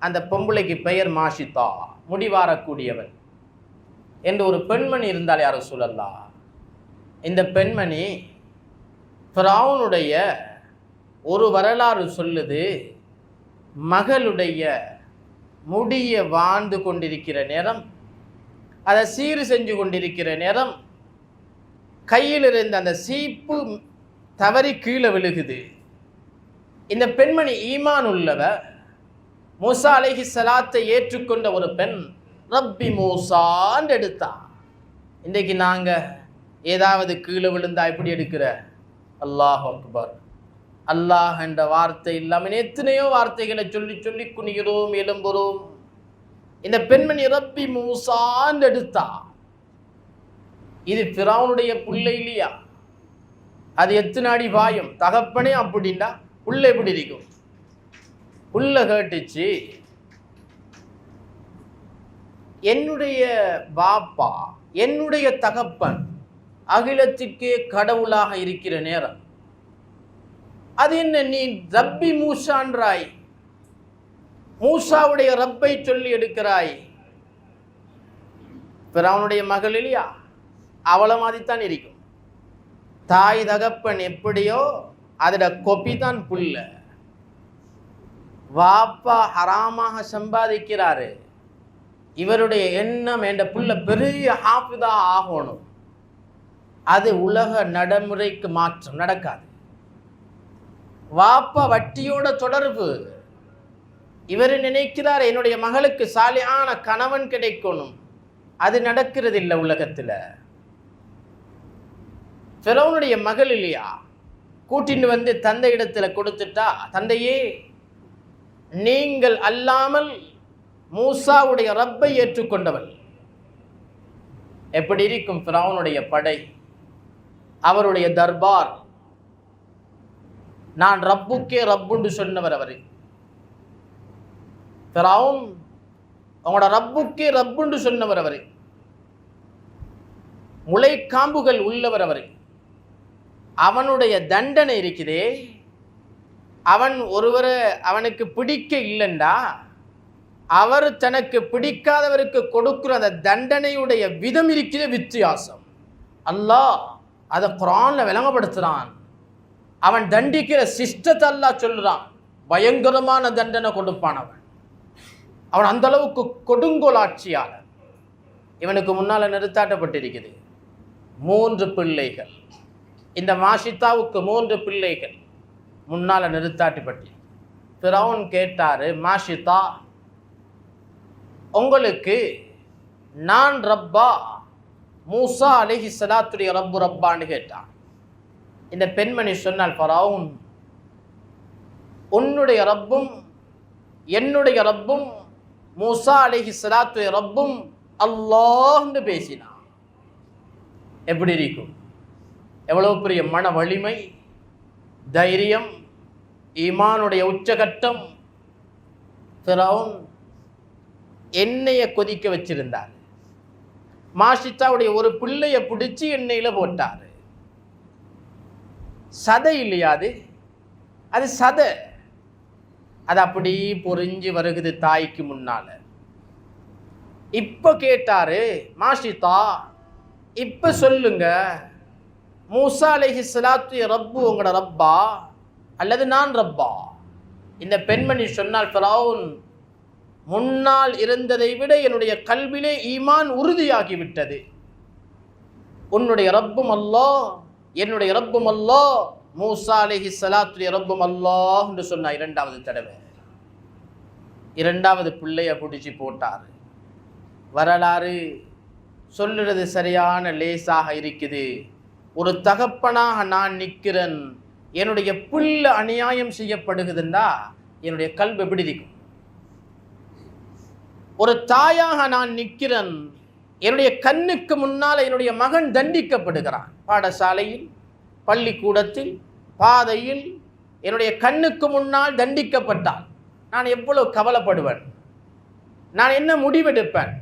அந்த பொம்பளைக்கு பெயர் மாஷிதா, முடிவாரக்கூடியவள் என்று ஒரு பெண்மணி இருந்தால் யார் ரசூலல்லாஹ். இந்த பெண்மணி ஃபிரௌனுடைய ஒரு வரலாறு சொல்லுது, மகளுடைய முடிய வாழ்ந்து கொண்டிருக்கிற நேரம், அதை சீர் செஞ்சு கொண்டிருக்கிற நேரம், கையில் இருந்த அந்த சீப்பு தவறி கீழே விழுகுது. இந்த பெண்மணி ஈமான் உள்ளவ, மூசா அலைஹிஸ்ஸலாத்தை ஏற்றுக்கொண்ட ஒரு பெண், ரப்பி மூசான்னு எடுத்தா. இன்றைக்கு நாங்கள் ஏதாவது கீழே விழுந்தா இப்படி எடுக்கிற, அல்லாஹ் அக்பர், அல்லாஹ் என்ற வார்த்தை இல்லாமல் எத்தனையோ வார்த்தைகளை சொல்லி சொல்லி குனிகிறோம், எழும்புறோம். இந்த பெண்மணி ரப்பி மூசான்னு எடுத்தா. இது ஃபிரௌனுடைய புள்ளை இல்லையா? அது எத்தனை அடி பாயும்? தகப்பனே அப்படின்னா புள்ள எப்படி இருக்கும்? புள்ள கேட்டுச்சு, என்னுடைய பாப்பா, என்னுடைய தகப்பன் அகிலத்துக்கே கடவுளாக இருக்கிற நேரம், அது என்ன நீ ரப்பி மூசான்றாய், மூசாவுடைய ரப்பை சொல்லி எடுக்கிறாய்? ஃபிரௌனுடைய மகள் இல்லையா? அவளை மாதிரித்தான் இருக்கும். தாய் தகப்பன் எப்படியோ அதோட கொப்பி தான் புள்ள. வாப்பா ஹராமாக சம்பாதிக்கிறாரு, இவருடைய எண்ணம் என்ற புள்ள பெரிய ஹாஃபிதா ஆகணும். அது உலக நடைமுறைக்கு மாற்றம் நடக்காது. வாப்பா வட்டியோட தொடர்பு, இவர் நினைக்கிறார் என்னுடைய மகளுக்கு சாலியான கணவன் கிடைக்கணும், அது நடக்கிறது இல்லை உலகத்தில். ஃபிரௌனுடைய மகள் இல்லையா, கூட்டின்னு வந்து தந்தை இடத்துல கொடுத்துட்டா, தந்தையே நீங்கள் அல்லாமல் மூசாவுடைய ரப்பை ஏற்றுக்கொண்டவள். எப்படி இருக்கும் ஃபிரௌனுடைய படை, அவருடைய தர்பார். நான் ரப்புக்கே ரப்புண்டு சொன்னவர் அவர். ஃபிரௌன் அவங்களோட ரப்புக்கே ரப்புண்டு சொன்னவர் அவர். முளைக்காம்புகள் உள்ளவர் அவர். அவனுடைய தண்டனை இருக்குதே, அவன் ஒருவரை அவனுக்கு பிடிக்க இல்லைண்டா, அவர் தனக்கு பிடிக்காதவருக்கு கொடுக்குற அந்த தண்டனையுடைய விதம் இருக்கிற வித்தியாசம். அல்லாஹ் அதை குர்ஆன்ல விளங்கப்படுத்துறான். அவன் தண்டிக்கிற சிஸ்டத்தை அல்லாஹ் சொல்றான், பயங்கரமான தண்டனை கொடுப்பான் அவன். அவன் அந்த அளவுக்கு கொடுங்கோலாட்சியாளர். இவனுக்கு முன்னால் நிறுத்தாட்டப்பட்டிருக்குது 3 பிள்ளைகள். இந்த மாஷிதாவுக்கு 3 பிள்ளைகள் முன்னால் நிறுத்தாட்டப்பட்டு. ஃபிரௌன் கேட்டாரு, மாஷிதா உங்களுக்கு நான் ரப்பா, மூசா அலைஹிஸ்ஸலாத்துடைய ரப்பு ரப்பான்னு கேட்டான். இந்த பெண்மணி சொன்னால், ஃபிரௌன் உன்னுடைய ரப்பும் என்னுடைய ரப்பும் மூசா அலைஹிஸ்ஸலாத்துடைய ரப்பும் அல்லாஹ்னு பேசினான். எப்படி இருக்கும்? எவ்வளவு பெரிய மன வலிமை, தைரியம், ஈமானுடைய உச்சகட்டம். ஃபிரௌன் எண்ணெயை கொதிக்க வச்சிருந்தார். மாஷிதாவுடைய ஒரு பிள்ளையை பிடிச்சி எண்ணெயில் போட்டார். சதை இல்லையா அது? அது சதை. அது அப்படி பொறிஞ்சு வருகுது தாய்க்கு முன்னால. இப்ப கேட்டாரு, மாஷிதா இப்ப சொல்லுங்க, மூசா அலைஹிஸ்ஸலாத்து ரப்பு உங்களோட ரப்பா அல்லது நான் ரப்பா? இந்த பெண்மணி சொன்னால், ஃபிரௌன் முன்னால் இருந்ததை விட என்னுடைய கல்விலே ஈமான் உறுதியாகிவிட்டது. உன்னுடைய ரப்பும் அல்லாஹ், என்னுடைய ரப்பும் அல்லாஹ், மூசா அலைஹிஸ்ஸலாத்துடைய ரப்பும் அல்லாஹ் என்று சொன்னார். 2வது தடவை 2வது பிள்ளைய பிடிச்சி போட்டார். வரலாறு சொல்லுறது சரியான லேசாக இருக்குது. ஒரு தகப்பனாக நான் நிற்கிறேன், என்னுடைய பிள்ளை அநியாயம் செய்யப்படுகுதுன்னா என்னுடைய கல்வி எப்படி இருக்கும்? ஒரு தாயாக நான் நிற்கிறேன், என்னுடைய கண்ணுக்கு முன்னால் என்னுடைய மகன் தண்டிக்கப்படுகிறான். பாடசாலையில், பள்ளிக்கூடத்தில், பாதையில் என்னுடைய கண்ணுக்கு முன்னால் தண்டிக்கப்பட்டால் நான் எவ்வளவு கவலைப்படுவேன்? நான் என்ன முடிவெடுப்பேன்?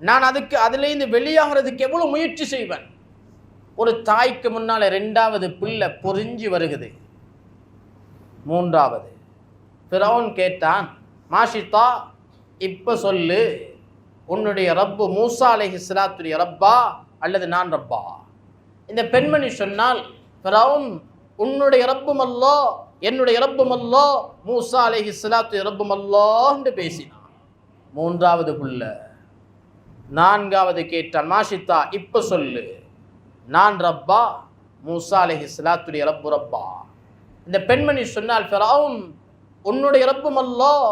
நான் அதிலேருந்து வெளியாகிறதுக்கு எவ்வளவு முயற்சி செய்வேன்? ஒரு தாய்க்கு முன்னால் 2வது பிள்ளை பொறிஞ்சு வருகுது. மூன்றாவது ஃபிரௌன் கேட்டான், மாஷித்தா இப்போ சொல்லு, உன்னுடைய ரப்பு மூசா அலைஹிஸ்ஸலாத்துடைய ரப்பா அல்லது நான் ரப்பா? இந்த பெண்மணி சொன்னால், ஃபிரௌன் உன்னுடைய ரப்பும் அல்லாஹ், என்னுடைய ரப்பும் அல்லாஹ், மூசா அலைஹிஸ்ஸலாத்துடைய ரப்பும் அல்லாஹ் என்று பேசினான். மூன்றாவது புள்ள. நான்காவது கேட்டான், மாஷித்தா இப்போ சொல்லு, நான் ரப்பா, மூசா அலைஹிஸ்ஸலாத்துடைய ரப்பு ரப்பா? இந்த பெண்மணி சொன்னால், ஃபிரௌன் உன்னுடைய ரப்பும் அல்லாஹ்,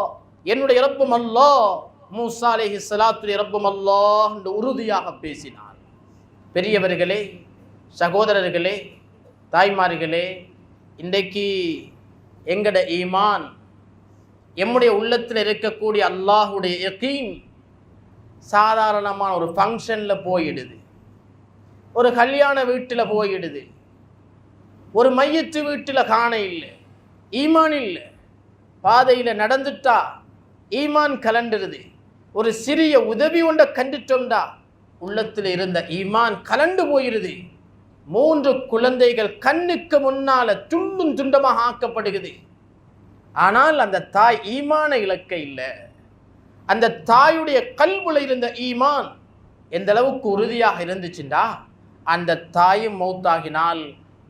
என்னுடைய ரப்பும் அல்லாஹ், மூசா அலைஹிஸ்ஸலாத்துடைய ரப்பும் அல்லாஹ் என்று உறுதியாக பேசினார். பெரியவர்களே, சகோதரர்களே, தாய்மார்களே, இன்றைக்கு எங்கட ஈமான், எம்முடைய உள்ளத்தில் இருக்கக்கூடிய அல்லாஹுடைய யகீன் சாதாரணமான ஒரு ஃபங்க்ஷனில் போயிடுது, ஒரு கல்யாண வீட்டில் போயிடுது, ஒரு மையத்து வீட்டில் காண இல்லை, ஈமான் இல்லை. பாதையில் நடந்துட்டா ஈமான் கலண்டுருது. ஒரு சிறிய உதவி ஒன்றை கண்டுட்டோம்டா உள்ளத்தில் இருந்த ஈமான் கலண்டு போயிருது. 3 குழந்தைகள் கண்ணுக்கு முன்னால துண்டும் துண்டமாக ஆக்கப்படுகிறது. ஆனால் அந்த தாய் ஈமான இலக்க இல்லை. அந்த தாயுடைய கல்புல இருந்த ஈமான் எந்த அளவுக்கு உறுதியாக இருந்துச்சுண்டா, அந்த தாயும் மௌத்தாகினால்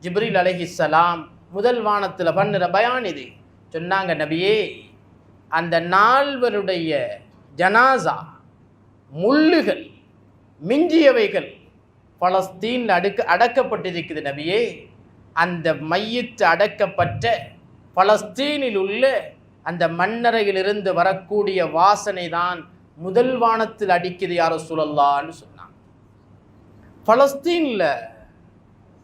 ஜிப்ரீல் அலைஹிஸ்ஸலாம் முதல் வானத்தில் பண்ணுற பயான் இது. சொன்னாங்க, நபியே, அந்த 4 ஜனாசா முள்ளுகள் மிஞ்சியவைகள் பலஸ்தீனில் அடக்கப்பட்டிருக்குது நபியே. அந்த மையத்து அடக்கப்பட்ட பலஸ்தீனில் உள்ள அந்த மண்ணறையிலிருந்து வரக்கூடிய வாசனை தான் முதல் வானத்தில் அடிக்குது யா ரசூலல்லாஹ்னு சொன்னாங்க.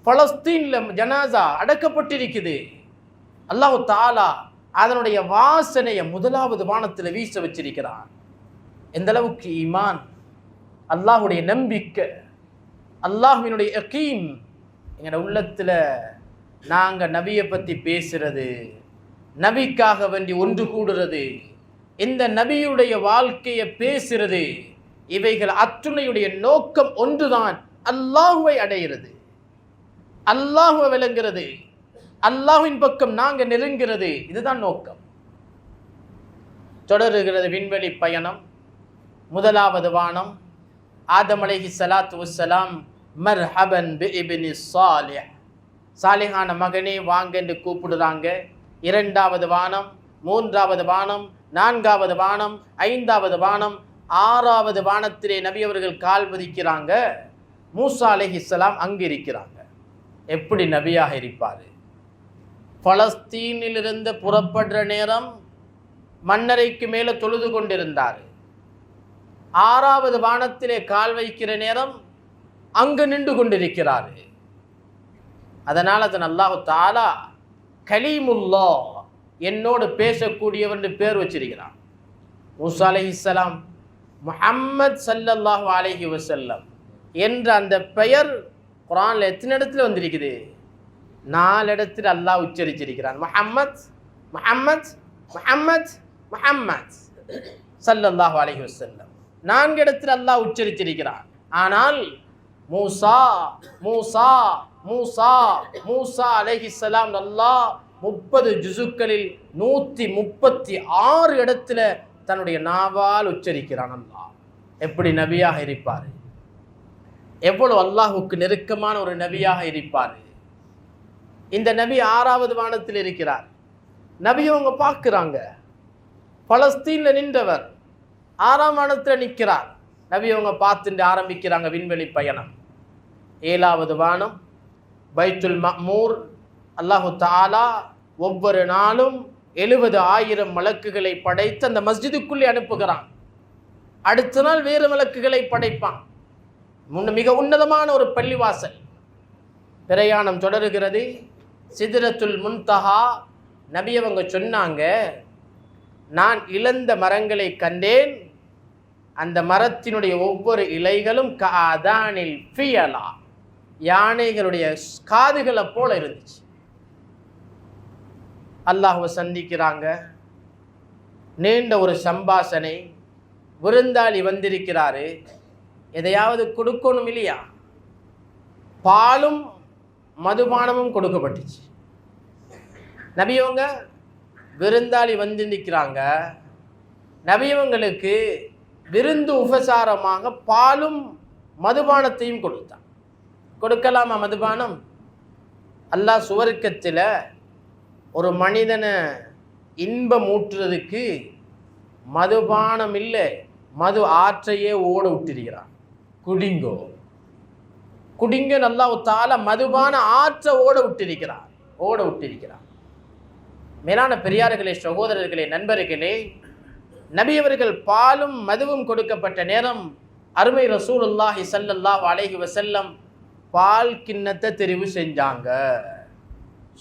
பலஸ்தீனில் ஜனாசா அடக்கப்பட்டிருக்குது. அல்லாஹ் தஆலா அதனுடைய வாசனையை முதலாவது வானத்தில் வீச வச்சிருக்கிறான். எந்த அளவுக்கு ஈமான், அல்லாஹுடைய நம்பிக்கை, அல்லாஹ்வினுடைய யகீன் எங்களோட உள்ளத்தில். நாங்கள் நபியை பற்றி பேசுறது, நபிக்காக வேண்டி ஒன்று கூடுறது, இந்த நபியுடைய வாழ்க்கையை பேசுறது, இவைகள் அத்துணையுடைய நோக்கம் ஒன்றுதான், அல்லாஹுவை அடைகிறது, அல்லாஹுவை விளங்குறது, அல்லாஹ்வின் பக்கம் நாங்கள் நெருங்கிறது. இதுதான் நோக்கம். தொடருகிறது விண்வெளி பயணம். முதலாவது வானம். ஆதம் அலைஹிஸ்ஸலாத்து வஸ்ஸலாம் மர்ஹபன் பி இப்னி சாலிஹ், சாலிஹான மகனே வாங்க என்று கூப்பிடுறாங்க. 2வது வானம், 3வது வானம், 4வது வானம், 5வது வானம், 6வது வானத்திலே நபி அவர்கள் கால் பதிக்கிறாங்க. மூசா அலைஹிஸ்ஸலாம் அங்கு இருக்கிறாங்க. எப்படி நபியாக இருப்பார்? பலஸ்தீனிலிருந்து புறப்படுற நேரம் மண்ணறைக்கு மேலே தொழுது கொண்டிருந்தார். 6வது வானத்திலே கால் வைக்கிற நேரம் அங்கு நின்று கொண்டிருக்கிறார். அதனால் அதன் அல்லாஹ் தஆலா கலீமுல்லாஹ், என்னோடு பேசக்கூடியவர் என்று பேர் வச்சிருக்கிறான். மூசா அலைஹிஸ்ஸலாம் முஹம்மத் ஸல்லல்லாஹு அலைஹி வஸல்லம் என்ற அந்த பெயர் குர்ஆனில் எத்தனை இடத்துல வந்திருக்குது? 4 இடத்தில் அல்லாஹ் உச்சரிச்சிருக்கிறான். முஹம்மத் முஹம்மத் முஹம்மத் முஹம்மத் ஸல்லல்லாஹு அலைஹி வஸல்லம் 4 இடத்தில் அல்லாஹ் உச்சரிச்சிருக்கிறான். ஆனால் மூசா மூசா மூசா மூசா அலைஹிஸ்ஸலாம் அல்லாஹ் 30 ஜுசுக்களில் 136 இடத்துல தன்னுடைய நாவால் உச்சரிக்கிறான். அல்லாஹ் எப்படி நபியாக இருப்பார்? எவ்வளவு அல்லாஹுக்கு நெருக்கமான ஒரு நபியாக இருப்பார். இந்த நபி 6வது வானத்தில் இருக்கிறார். நபி அவங்க பார்க்குறாங்க, பலஸ்தீனில் நின்றவர் 6ஆம் வானத்தில் நிற்கிறார். நபி அவங்க பார்த்துட்டு ஆரம்பிக்கிறாங்க விண்வெளி பயணம். 7வது வானம் பைத்துல் மஅமூர். அல்லாஹு தஆலா ஒவ்வொரு நாளும் 70,000 மலக்குகளை படைத்து அந்த மஸ்ஜிதுக்குள்ளே அனுப்புகிறான். அடுத்த நாள் வேறு மலக்குகளை படைப்பான். மிக உன்னதமான ஒரு பள்ளிவாசல். பிரயாணம் தொடருகிறது. சிதறத்துல் முன்தஹா. நபி அவங்க சொன்னாங்க, நான் இழந்த மரங்களை கண்டேன். அந்த மரத்தினுடைய ஒவ்வொரு இலைகளும் கஅதானில் ஃபியலா, யானைகளுடைய காதுகளை போல இருந்துச்சு. அல்லாஹ்வை சந்திக்கிறாங்க. நீண்ட ஒரு சம்பாஷணை. விருந்தாளி வந்திருக்கிறாரு, எதையாவது கொடுக்கணும் இல்லையா? பாலும் மதுபானமும் கொடுக்கப்பட்டுச்சு. நபியவங்க விருந்தாளி வந்து நிற்கிறாங்க. நபியவங்களுக்கு விருந்து உபசாரமாக பாலும் மதுபானத்தையும் கொடுத்தான். கொடுக்கலாமா மதுபானம்? அல்லாஹ் சுவர்க்கத்தில் ஒரு மனிதனை இன்பம் ஊற்றுறதுக்கு மதுபானம் இல்லை, மது ஆற்றையே ஓட விட்டிருக்கிறான். குடிங்கோ குடிங்க அல்லாஹ் தஆலா மதுபான ஆற்ற ஓட விட்டிருக்கிறான். மேலான பெரியார்களே, சகோதரர்களே, நண்பர்களே, நபி அவர்கள் பாலும் மதுவும் கொடுக்கப்பட்ட நேரம் அருமை ரசூலுல்லாஹி ஸல்லல்லாஹு அலைஹி வஸல்லம் பால் கிண்ணத்தை தெரிவு செஞ்சாங்க.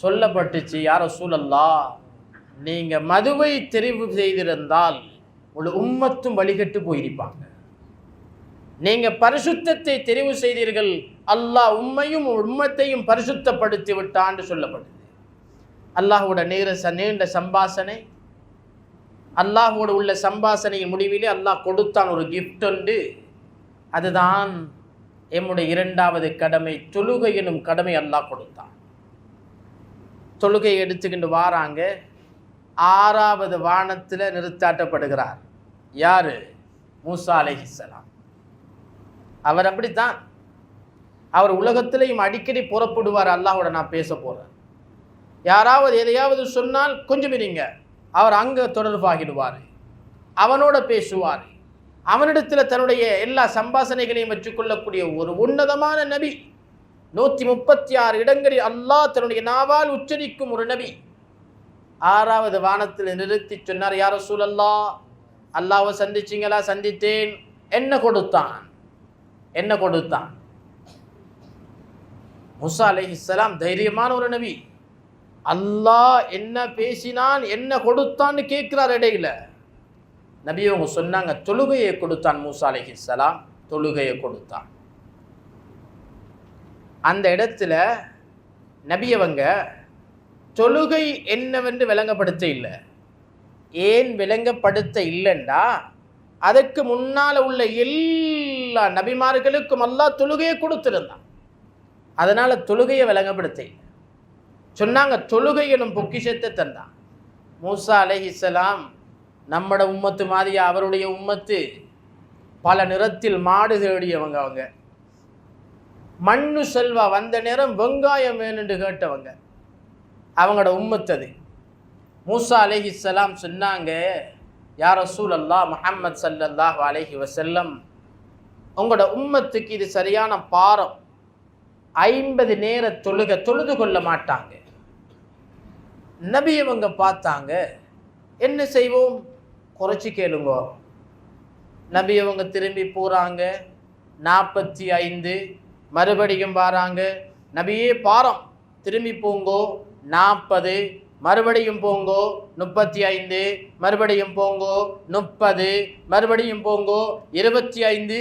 சொல்லப்பட்டுச்சு, யா ரசூலல்லாஹ், நீங்க மதுவை தெரிவு செய்திருந்தால் ஒரு உம்மத்தும் வழிகட்டு போயிருப்பாங்க. நீங்க பரிசுத்தத்தை தெரிவு செய்தீர்கள், அல்லாஹ் உம்மையும் உம்மத்தையும் பரிசுத்தப்படுத்தி விட்டான்னு சொல்லப்படுது. அல்லாஹோட நீண்ட சம்பாசனை, அல்லாஹோடு உள்ள சம்பாசனையின் முடிவிலே அல்லாஹ் கொடுத்தான் ஒரு கிஃப்ட் உண்டு. அதுதான் எம்முடைய இரண்டாவது கடமை, தொழுகை எனும் கடமை அல்லாஹ் கொடுத்தான். தொழுகையை எடுத்துக்கிட்டு வாராங்க. 6வது வானத்தில் நிறுத்தாட்டப்படுகிறார். யாரு? மூசா அலைஹிஸ்ஸலாம். அவர் அப்படித்தான். அவர் உலகத்திலையும் அடிக்கடி புறப்படுவார். அல்லாஹோட நான் பேச போறேன், யாராவது எதையாவது சொன்னால் கொஞ்சம் இருங்க, அவர் அங்கே தொடர்பாகிடுவார், அவனோட பேசுவார், அவனிடத்தில் தன்னுடைய எல்லா சம்பாசனைகளையும் வச்சுக்கொள்ளக்கூடிய ஒரு உன்னதமான நபி. 136 இடங்களில் அல்லாஹ் தன்னுடைய நாவால் உச்சரிக்கும் ஒரு நபி. 6வது வானத்தில் நிறுத்தி சொன்னார், யா ரசூலல்லாஹ், அல்லாஹ்வை சந்திச்சிங்களா? சந்தித்தேன். என்ன கொடுத்தான்? மூசா அலைஹிஸ்ஸலாம் தைரியமான ஒரு நபி. அல்லாஹ் என்ன பேசினான், என்ன கொடுத்தான்னு கேட்கிறார். இடையில நபி அவங்க சொன்னாங்க, தொழுகையை கொடுத்தான். மூசா அலைஹிஸ்ஸலாம் தொழுகையை கொடுத்தான். அந்த இடத்துல நபி அவங்க தொழுகை என்னவென்று விளங்கப்படுத்த இல்லை. ஏன் விளங்கப்படுத்த இல்லைண்டா, அதற்கு முன்னால் உள்ள எல்லா நபிமார்களுக்கும் அல்லாஹ் தொழுகையை கொடுத்திருந்தான். அதனால தொழுகையை விளங்கப்படுத்த இல்லை. சொன்னாங்க, தொழுகை எனும் பொக்கிஷத்தை தந்தான். மூசா அலைஹிஸ்ஸலாம் நம்மட உம்மத்து மாதிரியா? அவருடைய உம்மத்து பல நிறத்தில் மாடு தேடியவங்க. அவங்க மண்ணு செல்வா வந்த நேரம் வெங்காயம் வேணுன்னு கேட்டவங்க. அவங்களோட உம்மத்தது. மூசா அலைஹிஸ்ஸலாம் சொன்னாங்க, யா ரசூலல்லாஹ் முஹம்மது ஸல்லல்லாஹு அலைஹி வஸல்லம், உங்களோட உம்மத்துக்கு இது சரியான பாரம். 50 நேர தொழுது கொள்ள மாட்டாங்க. நபி அவங்க பார்த்தாங்க, என்ன செய்வோம்? குறைச்சி கேளுங்க. நபி அவங்க திரும்பி போகிறாங்க. 45 மறுபடியும் வாராங்க. நபியே பாரம், திரும்பி போங்கோ. 40 மறுபடியும் போங்கோ. 35 மறுபடியும் போங்கோ. 30 மறுபடியும் போங்கோ. 25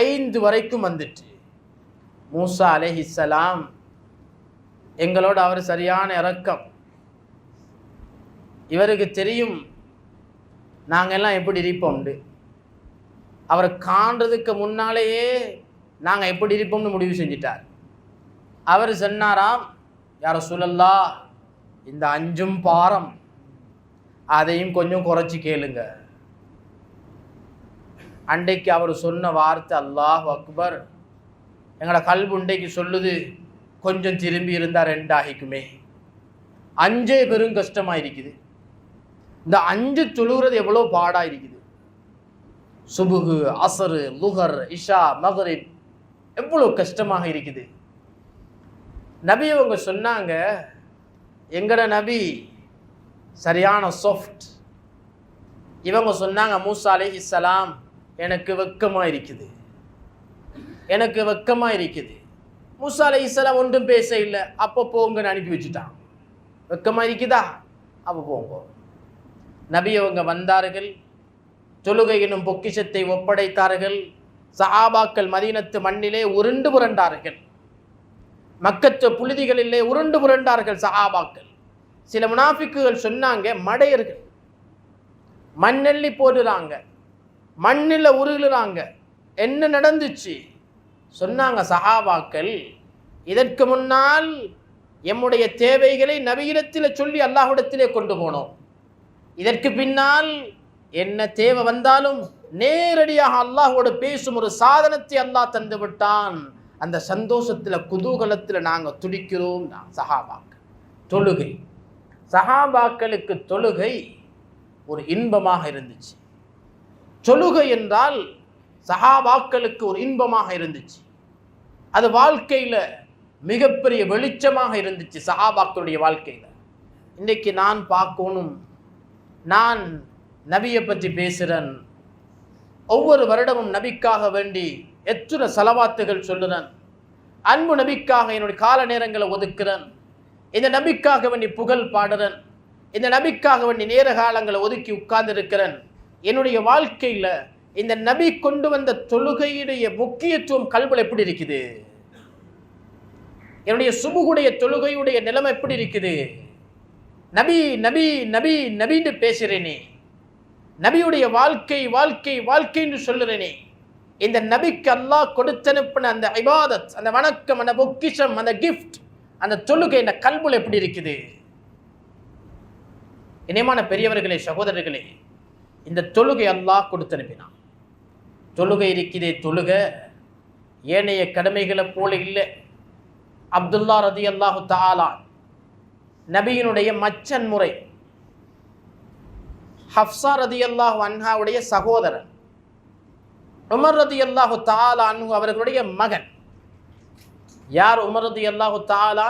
5 வரைக்கும் வந்துட்டு. மூசா அலைஹிஸ்ஸலாம் எங்களோட அவர் சரியான இரக்கம். இவருக்கு தெரியும் நாங்கள் எல்லாம் எப்படி இருப்போம்னு. அவரை காண்றதுக்கு முன்னாலேயே நாங்கள் எப்படி இருப்போம்னு முடிவு செஞ்சிட்டார். அவர் சொன்னாராம், யா ரசூலல்லாஹ், இந்த 5 பாரம், அதையும் கொஞ்சம் குறைச்சி கேளுங்க. அன்றைக்கு அவர் சொன்ன வார்த்தை, அல்லாஹ் அக்பர். எங்களோட கல்வி உண்டைக்கு சொல்லுது, கொஞ்சம் திரும்பி இருந்தால் 2 ஆகிக்குமே. 5 பெரும் கஷ்டமாக இருக்குது. இந்த 5 தொழுகிறது எவ்வளோ பாடாக இருக்குது. சுபுகு, அசரு, லுஹர், இஷா, மக்ரிப் எவ்வளோ கஷ்டமாக இருக்குது. நபி அவங்க சொன்னாங்க, எங்கட நபி சரியான சாஃப்ட். இவங்க சொன்னாங்க, மூசா அலைஹிஸ்ஸலாம், எனக்கு வெக்கமாக இருக்குது. மூசா அலைஹிஸ்ஸலாம் ஒன்றும் பேச இல்லை. அப்போ போங்கன்னு அனுப்பி வச்சுட்டான். வெக்கமாக இருக்குதா? அப்போ போங்க. நபி அவங்க வந்தார்கள். தொழுகை எனும் பொக்கிஷத்தை ஒப்படைத்தார்கள். சஹாபாக்கள் மதீனத்து மண்ணிலே உருண்டு புரண்டார்கள். மக்கத்து புழுதிகளிலே உருண்டு புரண்டார்கள் சஹாபாக்கள். சில முனாஃபிக்குகள் சொன்னாங்க, மடையர்கள் மண்ணெல்லி போடுறாங்க, மண்ணில் உருளுறாங்க. என்ன நடந்துச்சு சொன்னாங்க சஹாபாக்கள், இதற்கு முன்னால் எம்முடைய தேவைகளை நபியிடத்தில் சொல்லி அல்லாஹ்விடத்திலே கொண்டு போனோம். இதற்கு பின்னால் என்ன தேவை வந்தாலும் நேரடியாக அல்லாஹ்வோடு பேசும் ஒரு சாதனத்தை அல்லாஹ் தந்து விட்டான். அந்த சந்தோஷத்தில் குதூகலத்தில் நாங்கள் துடிக்கிறோம். சஹாபாக்கள் தொழுகை, சஹாபாக்களுக்கு தொழுகை ஒரு இன்பமாக இருந்துச்சு. தொழுகை என்றால் சஹாபாக்களுக்கு ஒரு இன்பமாக இருந்துச்சு. அது வாழ்க்கையில் மிகப்பெரிய வெளிச்சமாக இருந்துச்சு சஹாபாக்களுடைய வாழ்க்கையில். இன்றைக்கு நான் பார்க்கணும், நான் நபியை பற்றி பேசுகிறேன், ஒவ்வொரு வருடமும் நபிக்காக வேண்டி எத்தனை செலவாத்துகள் சொல்லுறேன், அன்பு நபிக்காக என்னுடைய கால நேரங்களை ஒதுக்குறேன், இந்த நபிக்காக வேண்டி புகழ் பாடுறேன், இந்த நபிக்காக வேண்டி நேர காலங்களை ஒதுக்கி உட்கார்ந்து இருக்கிறேன். என்னுடைய வாழ்க்கையில் இந்த நபி கொண்டு வந்த தொழுகையுடைய முக்கியத்துவம் கல்வியில் எப்படி இருக்குது? என்னுடைய சுபுகுடைய தொழுகையுடைய நிலைமை எப்படி இருக்குது? நபி நபி நபி நபின்னு பேசுகிறேனே, நபியுடைய வாழ்க்கை வாழ்க்கை வாழ்க்கைன்னு சொல்லுறேனே, இந்த நபிக்கு அல்லாஹ் கொடுத்தனுப்பின அந்த இபாதத், அந்த வணக்கம், அந்த பொக்கிஷம், அந்த கிஃப்ட், அந்த தொழுகை இந்த கல்வியில் எப்படி இருக்குது? இனியமான பெரியவர்களே, சகோதரர்களே, இந்த தொழுகை அல்லாஹ் கொடுத்தனுப்பினான். தொழுகை இருக்கிறதே, தொழுகை ஏனைய கடமைகளை போல இல்லை. அப்துல்லா ரலியல்லாஹு தஆலா நபியினுடைய மச்சன் முறை, ஹஃப்ஸா ரலியல்லாஹு அன்ஹாவுடைய சகோதரன், உமர் ரலியல்லாஹு தஆலா அன்ஹு அவர்களுடைய மகன். யார் உமர் ரலியல்லாஹு தஆலா?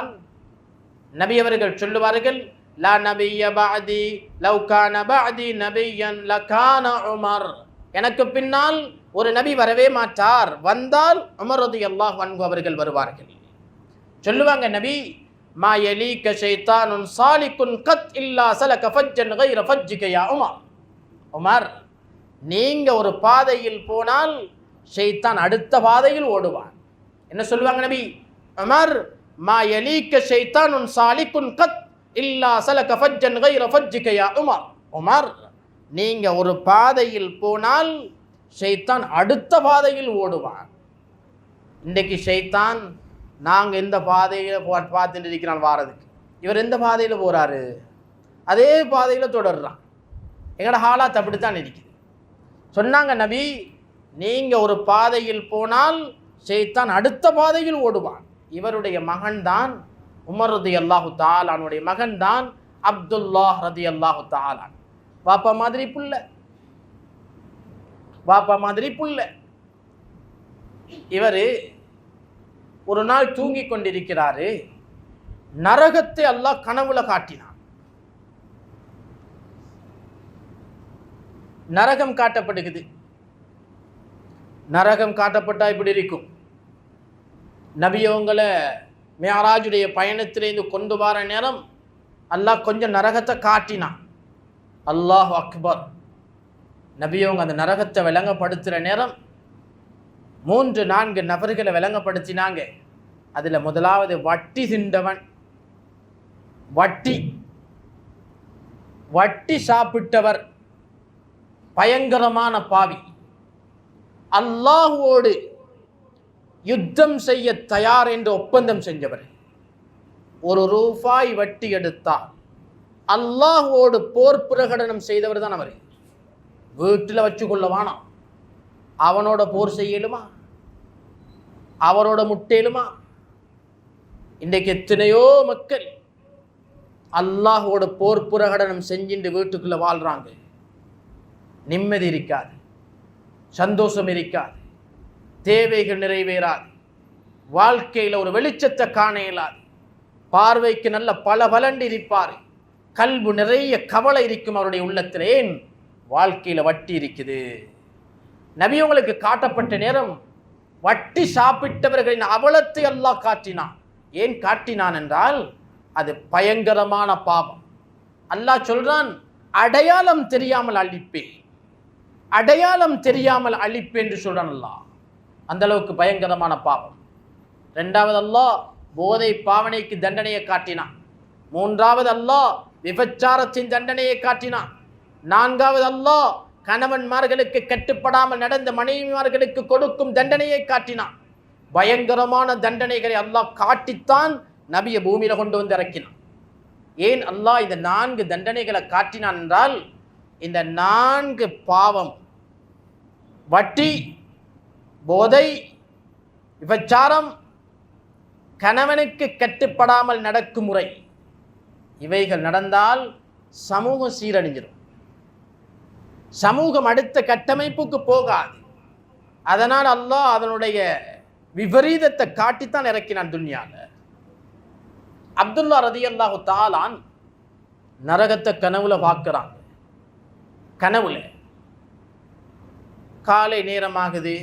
நபி அவர்கள் சொல்லுவார்கள், லா நபிய பஅதி லவ் கான பஅதி நபியன் லகான உமர். எனக்கு பின்னால் ஒரு நபி வரவே மாட்டார், வந்தால் உமர் ரலியல்லாஹு அன்ஹு அவர்கள் வருவார்கள். சொல்லுவாங்க நபி, மா யலீக ஷைத்தானுன் சாலிகுன் கத் இல்லா சலக ஃபஜ்ஜன் கைர ஃபஜ்ஜிக யா உமர். உமர், நீங்க ஒரு பாதையில் போனால் ஷைத்தான் அடுத்த பாதையில் ஓடுவான். என்ன சொல்லுவாங்க நபி? உமர், மா யலீக ஷைத்தானுன் சாலிகுன் கத் இல்லா சலக ஃபஜ்ஜன் கைர ஃபஜ்ஜிக யா உமர். உமர், நீங்க ஒரு பாதையில் போனால் ஷைத்தான் அடுத்த பாதையில் ஓடுவான். இன்றைக்கு ஷைத்தான் நாங்கள் எந்த பாதையில் பார்த்துட்டு இருக்கிறான் வாரதுக்கு, இவர் எந்த பாதையில் போகிறாரு அதே பாதையில் தொடர்றான். எங்களோட ஹாலாத் அப்படித்தான் இருக்குது. சொன்னாங்க நபி, நீங்கள் ஒரு பாதையில் போனால் ஷைத்தான் அடுத்த பாதையில் ஓடுவான். இவருடைய மகன்தான் உமர் ரலியல்லாஹு தஆலானுடைய மகன்தான் அப்துல்லாஹ் ரலியல்லாஹு தஆலா. வாப்பா மாதிரி புள்ள, வாப்பா மாதிரி புள்ள. இவர் ஒரு நாள் தூங்கி கொண்டிருக்கிறாரு. நரகத்தை அல்லாஹ் கனவுல காட்டினான். நரகம் காட்டப்படுகிறது. நரகம் காட்டப்பட்டா இப்படி இருக்கும். நபியவங்களை மேராஜுடைய பயணத்திலேருந்து கொண்டு வர நேரம் அல்லாஹ் கொஞ்சம் நரகத்தை காட்டினான். அல்லாஹ் அக்பர். நபியவங்க அந்த நரகத்தை விளங்கப்படுத்துகிற நேரம் 3-4 நபர்களை விளங்கப்படுத்தினாங்க. அதில் முதலாவது வட்டி திண்டவன், வட்டி சாப்பிட்டவர், பயங்கரமான பாவி, அல்லாஹ்வோடு யுத்தம் செய்ய தயார் என்று ஒப்பந்தம் செஞ்சவர். ₹1 வட்டி எடுத்தால் அல்லாஹ்வோடு போர் பிரகடனம் செய்தவர் தான் அவர். வீட்டில் வச்சு கொள்ளவானா, அவனோட போர் செய்யலுமா, அவரோட முட்டேலுமா? இன்றைக்கு எத்தனையோ மக்கள் அல்லாஹ்வோட போர் பிரகடனம் செஞ்சுட்டு வீட்டுக்குள்ளே வாழ்கிறாங்க. நிம்மதி இருக்காது, சந்தோஷம் இருக்காது, தேவைகள் நிறைவேறாது, வாழ்க்கையில் ஒரு வெளிச்சத்தை காண இயலாது, பார்வைக்கு நல்ல பல பலண்டு இருப்பார், கல்வி நிறைய கவலை இருக்கும் அவருடைய உள்ளத்தில். ஏன்? வாழ்க்கையில் வட்டி இருக்குது. நபி உங்களுக்கு காட்டப்பட்ட நேரம் வட்டி சாப்பிட்டவர்களின் அவலத்தை அல்லாஹ் காட்டினான். ஏன் காட்டினான் என்றால் அது பயங்கரமான பாவம். அல்லாஹ் சொல்றான், அடையாளம் தெரியாமல் அழிப்பேன், அடையாளம் தெரியாமல் அழிப்பேன் என்று சொல்றான் அல்லாஹ். அந்த அளவுக்கு பயங்கரமான பாவம். 2வது அல்லாஹ் போதை பாவனைக்கு தண்டனையை காட்டினான். 3வது அல்லாஹ் விபச்சாரத்தின் தண்டனையை காட்டினான். 4வது அல்லாஹ் கணவன்மார்களுக்கு கட்டுப்படாமல் நடந்த மனைவிமார்களுக்கு கொடுக்கும் தண்டனையை காட்டினான். பயங்கரமான தண்டனைகளை அல்லாஹ் காட்டித்தான் நபியை பூமியில கொண்டு வந்து இறக்கினான். ஏன் அல்லாஹ் இந்த 4 தண்டனைகளை காட்டினான் என்றால் இந்த 4 பாவம், வட்டி, போதை, விபச்சாரம், கணவனுக்கு கட்டுப்படாமல் நடக்கும் முறை, இவைகள் நடந்தால் சமூகம் சீரழிஞ்சிடும். சமூகம் அடுத்த கட்டமைப்புக்கு போகாது. அதனால் அல்லாஹ் அதனுடைய விபரீதத்தை காட்டித்தான் இறக்கினான் துன்யால. அப்துல்லா ரலியல்லாஹு தஆலா நரகத்தை கனவுல பார்க்குறாங்க. கனவுல காலை நேரமாகுது.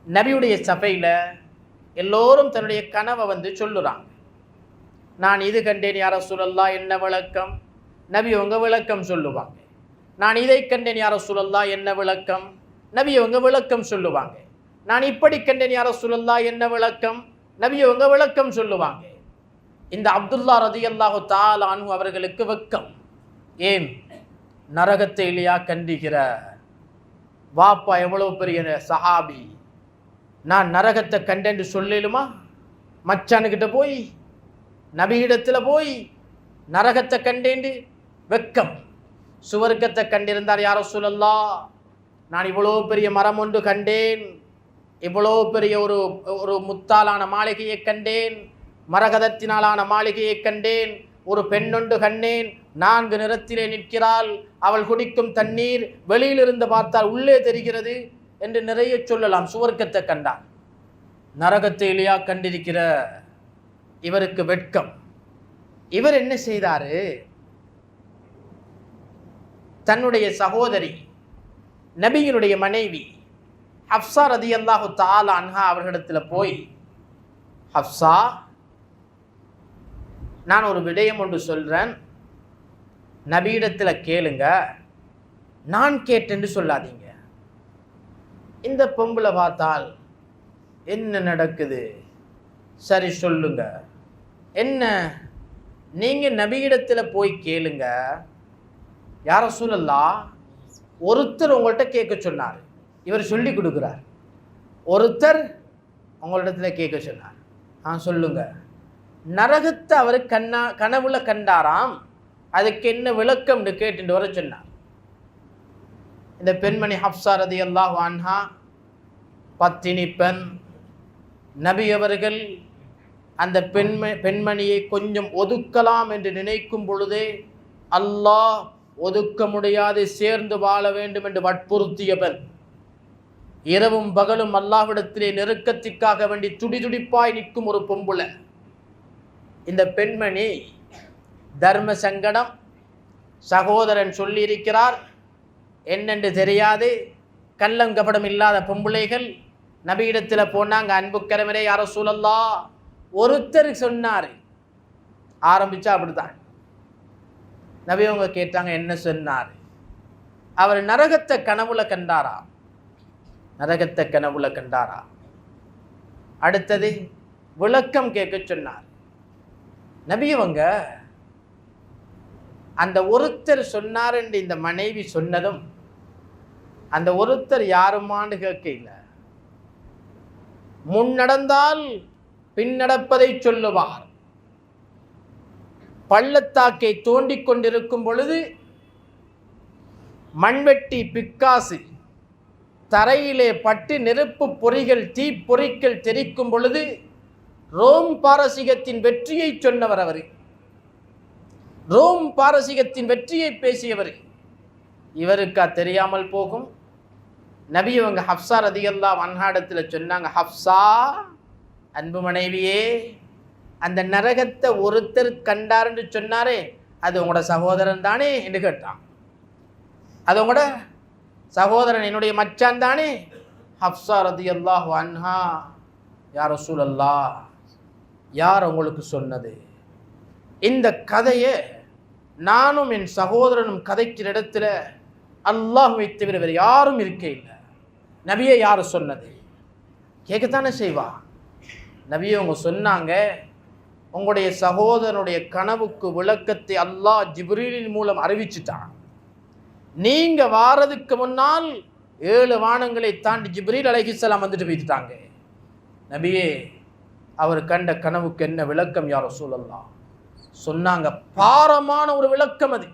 நபியுடைய சபையில் எல்லோரும் தன்னுடைய கனவை சொல்லுறாங்க. நான் இது கண்டேன் யா ரசூலல்லாஹ், என்ன விளக்கம்? நபி உங்க விளக்கம் சொல்லுவாங்க. நான் இதை கண்டேன் யா ரசூலல்லாஹ், என்ன விளக்கம்? நபி உங்க விளக்கம் சொல்லுவாங்க. நான் இப்படி கண்டேன் யா ரசூலல்லாஹ், என்ன விளக்கம்? நபி உங்க விளக்கம் சொல்லுவாங்க. இந்த அப்துல்லா ரலியல்லாஹு தஆலா அன்ஹு அவர்களுக்கு வெட்கம். ஏன்? நரகத்தை இல்லையா கண்டிக்கிற வாப்பா எவ்வளவு பெரிய சஹாபி, நான் நரகத்தை கண்டேன்னு சொல்லலுமா? மச்சானுக்கிட்ட போய், நபியிடத்தில் போய் நரகத்தை கண்டேண்டு வெட்கம். சுவர்க்கத்தை கண்டிருந்தார் யா ரசூலல்லாஹ், நான் இவ்வளோ பெரிய மரம் ஒன்று கண்டேன், இவ்வளோ பெரிய ஒரு முத்தாலான மாளிகையை கண்டேன், மரகதத்தினாலான மாளிகையை கண்டேன், ஒரு பெண்ணொன்று கண்டேன், 4 நிறத்திலே நிற்கிறாள், அவள் குடிக்கும் தண்ணீர் வெளியிலிருந்து பார்த்தால் உள்ளே தெரிகிறது என்று நிறைய சொல்லலாம். சுவர்க்கத்தை கண்டார். நரகத்தை இல்லையா கண்டிருக்கிற இவருக்கு வெட்கம். இவர் என்ன செய்தாரு? தன்னுடைய சகோதரி நபியினுடைய மனைவி ஹப்ஸா ரலியல்லாஹு தஆலா அன்ஹா அவர்களிடத்தில் போய், ஹப்ஸா, நான் ஒரு விடயம் ஒன்று சொல்கிறேன், நபியிடத்தில் கேளுங்க, நான் கேட்டேன்னு சொல்லாதீங்க. இந்த பொம்பளை பார்த்தால் என்ன நடக்குது? சரி சொல்லுங்க, என்ன? நீங்கள் நபியிடத்தில் போய் கேளுங்க. யா ரசூலல்லாஹ், ஒருத்தர் உங்கள்கிட்ட கேட்க சொன்னார். இவர் சொல்லி கொடுக்குறார். ஒருத்தர் உங்களிடத்துல கேட்க சொன்னார். சொல்லுங்க. நரகத்தை அவர் கனவுல கண்டாராம். அதுக்கு என்ன விளக்கம்னு கேட்டு வர சொன்னார். இந்த பெண்மணி ஹப்ஸா ரலியல்லாஹு அன்ஹா பத்தினி பெண். நபி அவர்கள் அந்த பெண்மணியை கொஞ்சம் ஒதுக்கலாம் என்று நினைக்கும் பொழுதே அல்லாஹ் ஒதுக்க முடியாது, சேர்ந்து வாழ வேண்டும் என்று வற்புறுத்திய பெண். இரவும் பகலும் அல்லாஹ்விடத்திலே நெருக்கத்திற்காக வேண்டி துடிதுடிப்பாய் நிற்கும் ஒரு பொம்புல. இந்த பெண்மணி தர்ம சங்கடம், சகோதரன் சொல்லியிருக்கிறார், என்னென்று தெரியாது, கள்ளங்கபடம் இல்லாத பொம்புளைகள் நபியிடத்தில் போனாங்க. அன்புக்கரமரே யா ரசூலல்லாஹ், ஒருத்தர் சொன்னார். ஆரம்பிச்சா அப்படித்தான். நபி அவங்க கேட்டாங்க, என்ன சொன்னார்? அவர் நரகத்தை கனவுல கண்டாரா? நரகத்தை கனவுல கண்டாரா? அடுத்தது விளக்கம் கேட்க சொன்னார். நபி அவங்க அந்த ஒருத்தர் சொன்னார் என்று இந்த மனைவி சொன்னதும், அந்த ஒருத்தர் யாருமான்னு கேட்க இல்லை. முன் நடந்தால் பின் நடப்பதை சொல்லுவார். பள்ளத்தாக்கை தோண்டிக் கொண்டிருக்கும் பொழுது மண்வெட்டி பிக்காசு தரையிலே பட்டு நெருப்பு பொறிகள் தீ பொறிகள் தெரிக்கும் பொழுது ரோம் பாரசீகத்தின் வெற்றியை சொன்னவர் அவர். ரோம் பாரசீகத்தின் வெற்றியை பேசியவர். இவருக்கா தெரியாமல் போகும்? நபி அவங்க ஹப்ஸா ரலியல்லாஹு அன்ஹா இடத்துல சொன்னாங்க, ஹப்ஸா, அன்பு மனைவியே, அந்த நரகத்தை ஒருத்தர் கண்டார்ன்னு சொன்னாரே, அது உங்களோட சகோதரன் தானே என்று கேட்டான். அது உங்களோட சகோதரன், என்னுடைய மச்சான் தானே? ஹப்ஸா ரலியல்லாஹு அன்ஹா, யா ரசூலல்லாஹ், யார் உங்களுக்கு சொன்னது? இந்த கதையை நானும் என் சகோதரனும் கதைக்கிற இடத்துல அல்லாஹ்வை தவிர வேறு யாரும் இருக்க இல்லை. நபியை யார் சொன்னது? கேட்கத்தானே செய்வா. நபியை அவங்க சொன்னாங்க, உங்களுடைய சகோதரனுடைய கனவுக்கு விளக்கத்தை அல்லாஹ் ஜிப்ரீலின் மூலம் அறிவிச்சுட்டான். நீங்க வாரதுக்கு முன்னால் 7 வானங்களை தாண்டி ஜிப்ரீல் அலைஹிஸ்ஸலாம் வந்துட்டு போயிட்டாங்க. நபியே, அவர் கண்ட கனவுக்கு என்ன விளக்கம் யா ரசூலல்லாஹ்? சொன்னாங்க, பாரமான ஒரு விளக்கம். அது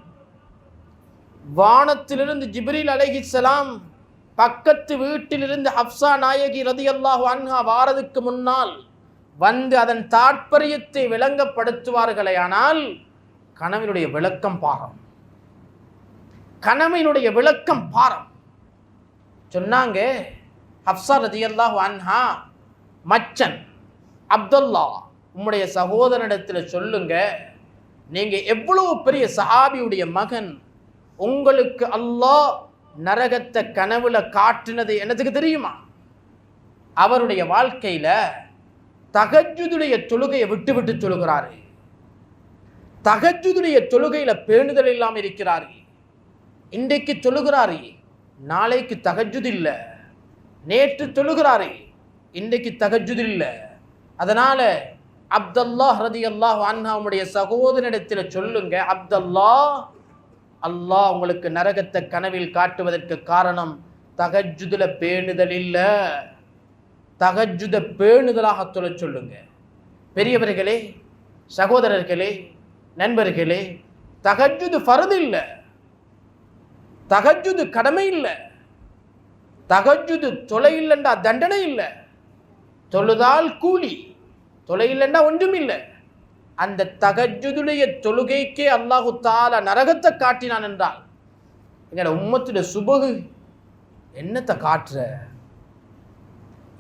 வானத்திலிருந்து ஜிப்ரீல் அலைஹிஸ்ஸலாம் பக்கத்து வீட்டிலிருந்து ஹப்ஸா நாயகி ரலியல்லாஹு அன்ஹா வாரதுக்கு முன்னால் வந்து அதன் தாற்பயத்தை விளங்கப்படுத்துவார்களேயானால் கனவினுடைய விளக்கம் பாரம். கனவினுடைய விளக்கம் பாரம். சொன்னாங்க, ஹப்ஸா ரலியல்லாஹு அன்ஹா, மச்சன் அப்துல்லா, உம்முடைய சகோதரனிடத்தில் சொல்லுங்க, நீங்க எவ்வளவு பெரிய சஹாபியுடைய மகன், உங்களுக்கு அல்லாஹ் நரகத்தை கனவுல காட்டினது என்னதுக்கு தெரியுமா? அவருடைய வாழ்க்கையில தஹஜ்ஜுதுடைய தொழுகையை விட்டு விட்டு தொழுகிறாரு. தஹஜ்ஜுதுடைய தொழுகையில பேணுதல் இல்லாமல் இருக்கிறாரு. இன்றைக்கு தொழுகிறாரு, நாளைக்கு தஹஜ்ஜுத் இல்லை. நேற்று தொழுகிறாரு, இன்றைக்கு தஹஜ்ஜுத் இல்லை. அதனால அப்துல்லாஹ் ரலியல்லாஹு அன்ஹுடைய சகோதரனிடத்தில் சொல்லுங்க, அப்துல்லாஹ், அல்லாஹ் உங்களுக்கு நரகத்தை கனவில் காட்டுவதற்கு காரணம் தஹஜ்ஜுதுல பேணுதல் இல்லை. தஹஜ்ஜுத பேணுதலாக தொழ சொல்லுங்க. பெரியவர்களே, சகோதரர்களே, நண்பர்களே, தஹஜ்ஜுது ஃபர்து இல்லை, தஹஜ்ஜுது கடமை இல்லை. தஹஜ்ஜுது தொலை இல்லைண்டா தண்டனை இல்லை, தொழுதால் கூலி, தொலை இல்லைண்டா ஒன்றும் இல்லை. அந்த தஹஜ்ஜுதுடைய தொழுகைக்கே அல்லாஹு தஆலா நரகத்தை காட்டினான் என்றால் எங்களோட உம்மத்துடைய சுபகு என்னத்தை காட்டுற?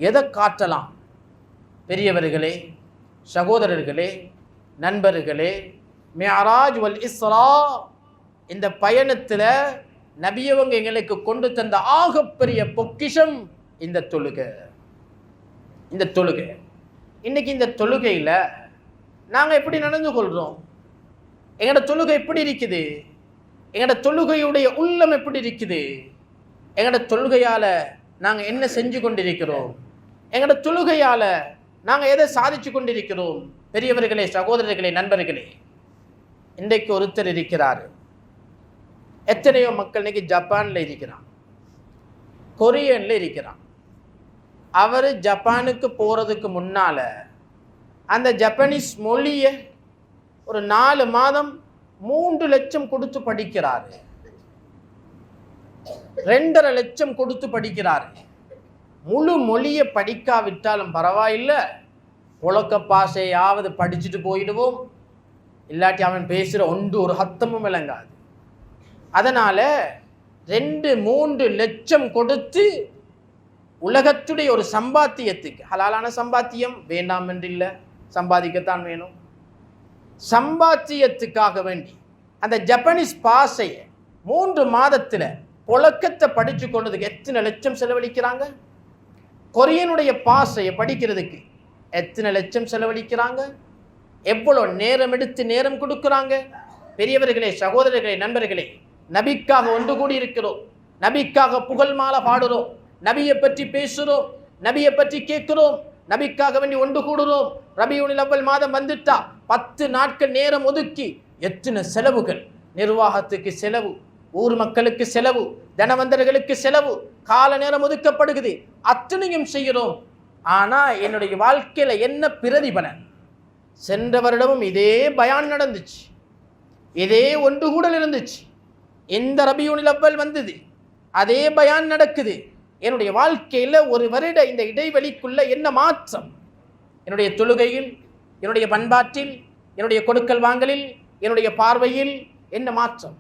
எதை காட்டலாம்? பெரியவர்களே, சகோதரர்களே, நண்பர்களே, மிஅராஜ் வல் இஸ்ரா, இந்த பயணத்தில் நபியவங்க எங்களுக்கு கொண்டு தந்த ஆகப்பெரிய பொக்கிஷம் இந்த தொழுகை. இந்த தொழுகை இன்னைக்கு இந்த தொழுகையில் நாங்கள் எப்படி நடந்து கொள்கிறோம்? எங்களோட தொழுகை எப்படி இருக்குது? எங்களோட தொழுகையுடைய உள்ளம் எப்படி இருக்குது? எங்களோட தொழுகையால் நாங்கள் என்ன செஞ்சு கொண்டிருக்கிறோம்? எங்களோட தொழுகையால் நாங்கள் எதை சாதிச்சு கொண்டிருக்கிறோம்? பெரியவர்களே, சகோதரர்களே, நண்பர்களே, இன்றைக்கு ஒருத்தர் இருக்கிறார். எத்தனையோ மக்கள் இன்னைக்கு ஜப்பானில் இருக்கிறான், கொரியனில் இருக்கிறான். அவர் ஜப்பானுக்கு போகிறதுக்கு முன்னால் அந்த ஜப்பானீஸ் மொழியை ஒரு 4 மாதம் 3 லட்சம் கொடுத்து படிக்கிறாரு, 2.5 லட்சம் கொடுத்து படிக்கிறாரு. முழு மொழியை படிக்காவிட்டாலும் பரவாயில்லை, புழக்க பாஷையாவது படிச்சுட்டு போயிடுவோம், இல்லாட்டி அவன் பேசுகிற ஒரு ஹத்தமும் விளங்காது. அதனால் 2-3 லட்சம் கொடுத்து உலகத்துடைய ஒரு சம்பாத்தியத்துக்கு, ஹலாலான சம்பாத்தியம் வேண்டாம் என்றில்லை, சம்பாதிக்கத்தான் வேணும், சம்பாத்தியத்துக்காக வேண்டி அந்த ஜப்பானீஸ் பாஷையை 3 மாதத்தில் புழக்கத்தை படித்து கொண்டதுக்கு எத்தனை லட்சம் செலவழிக்கிறாங்க? கொரியனுடைய பாஷையை படிக்கிறதுக்கு எத்தனை லட்சம் செலவழிக்கிறாங்க? எவ்வளோ நேரம் எடுத்து நேரம் கொடுக்குறாங்க? பெரியவர்களே, சகோதரர்களே, நண்பர்களே, நபிக்காக ஒன்று கூடி இருக்கிறோம், நபிக்காக புகழ் மாலை பாடுறோம், நபியை பற்றி பேசுகிறோம், நபியை பற்றி கேட்கிறோம், நபிக்காக வேண்டி ஒன்று கூடுறோம். ரபியுல் அவ்வல் மாதம் வந்துட்டா 10 நாட்கள் நேரம் ஒதுக்கி எத்தனை செலவுகள், நிர்வாகத்துக்கு செலவு, ஊர் மக்களுக்கு செலவு, தனவந்தர்களுக்கு செலவு, கால நேரம் ஒதுக்கப்படுகிறது, அத்தனையும் செய்கிறோம். ஆனால் என்னுடைய வாழ்க்கையில் என்ன பிரதிபலன்? சென்ற வருடமும் இதே பயான் நடந்துச்சு, இதே ஒன்று கூடல் இருந்துச்சு, இந்த ரபியுல் அவ்வல் வந்தது, அதே பயான் நடக்குது. என்னுடைய வாழ்க்கையில் ஒரு வருட இந்த இடைவெளிக்குள்ள என்ன மாற்றம்? என்னுடைய தொழுகையில், என்னுடைய பண்பாட்டில், என்னுடைய கொடுக்கல் வாங்கலில், என்னுடைய பார்வையில் என்ன மாற்றம்?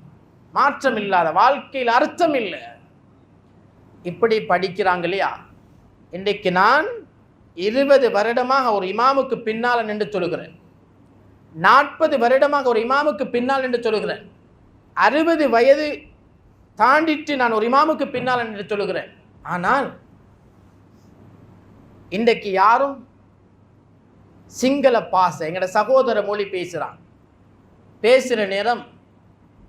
மாற்றம் இல்லாத வாழ்க்கையில் அர்த்தம் இல்லை. இப்படி படிக்கிறாங்க இல்லையா? இன்றைக்கு நான் 20 வருடமாக ஒரு இமாமுக்கு பின்னால் நின்று தொழுகிறேன், 40 வருடமாக ஒரு இமாமுக்கு பின்னால் நின்று தொழுகிறேன், 60 வயது தாண்டிட்டு நான் ஒரு இமாமுக்கு பின்னால் நின்று தொழுகிறேன். ஆனால் இன்றைக்கு யாரும் சிங்கள பாசை, எங்களோட சகோதர மொழி பேசுகிறான், பேசுகிற நேரம்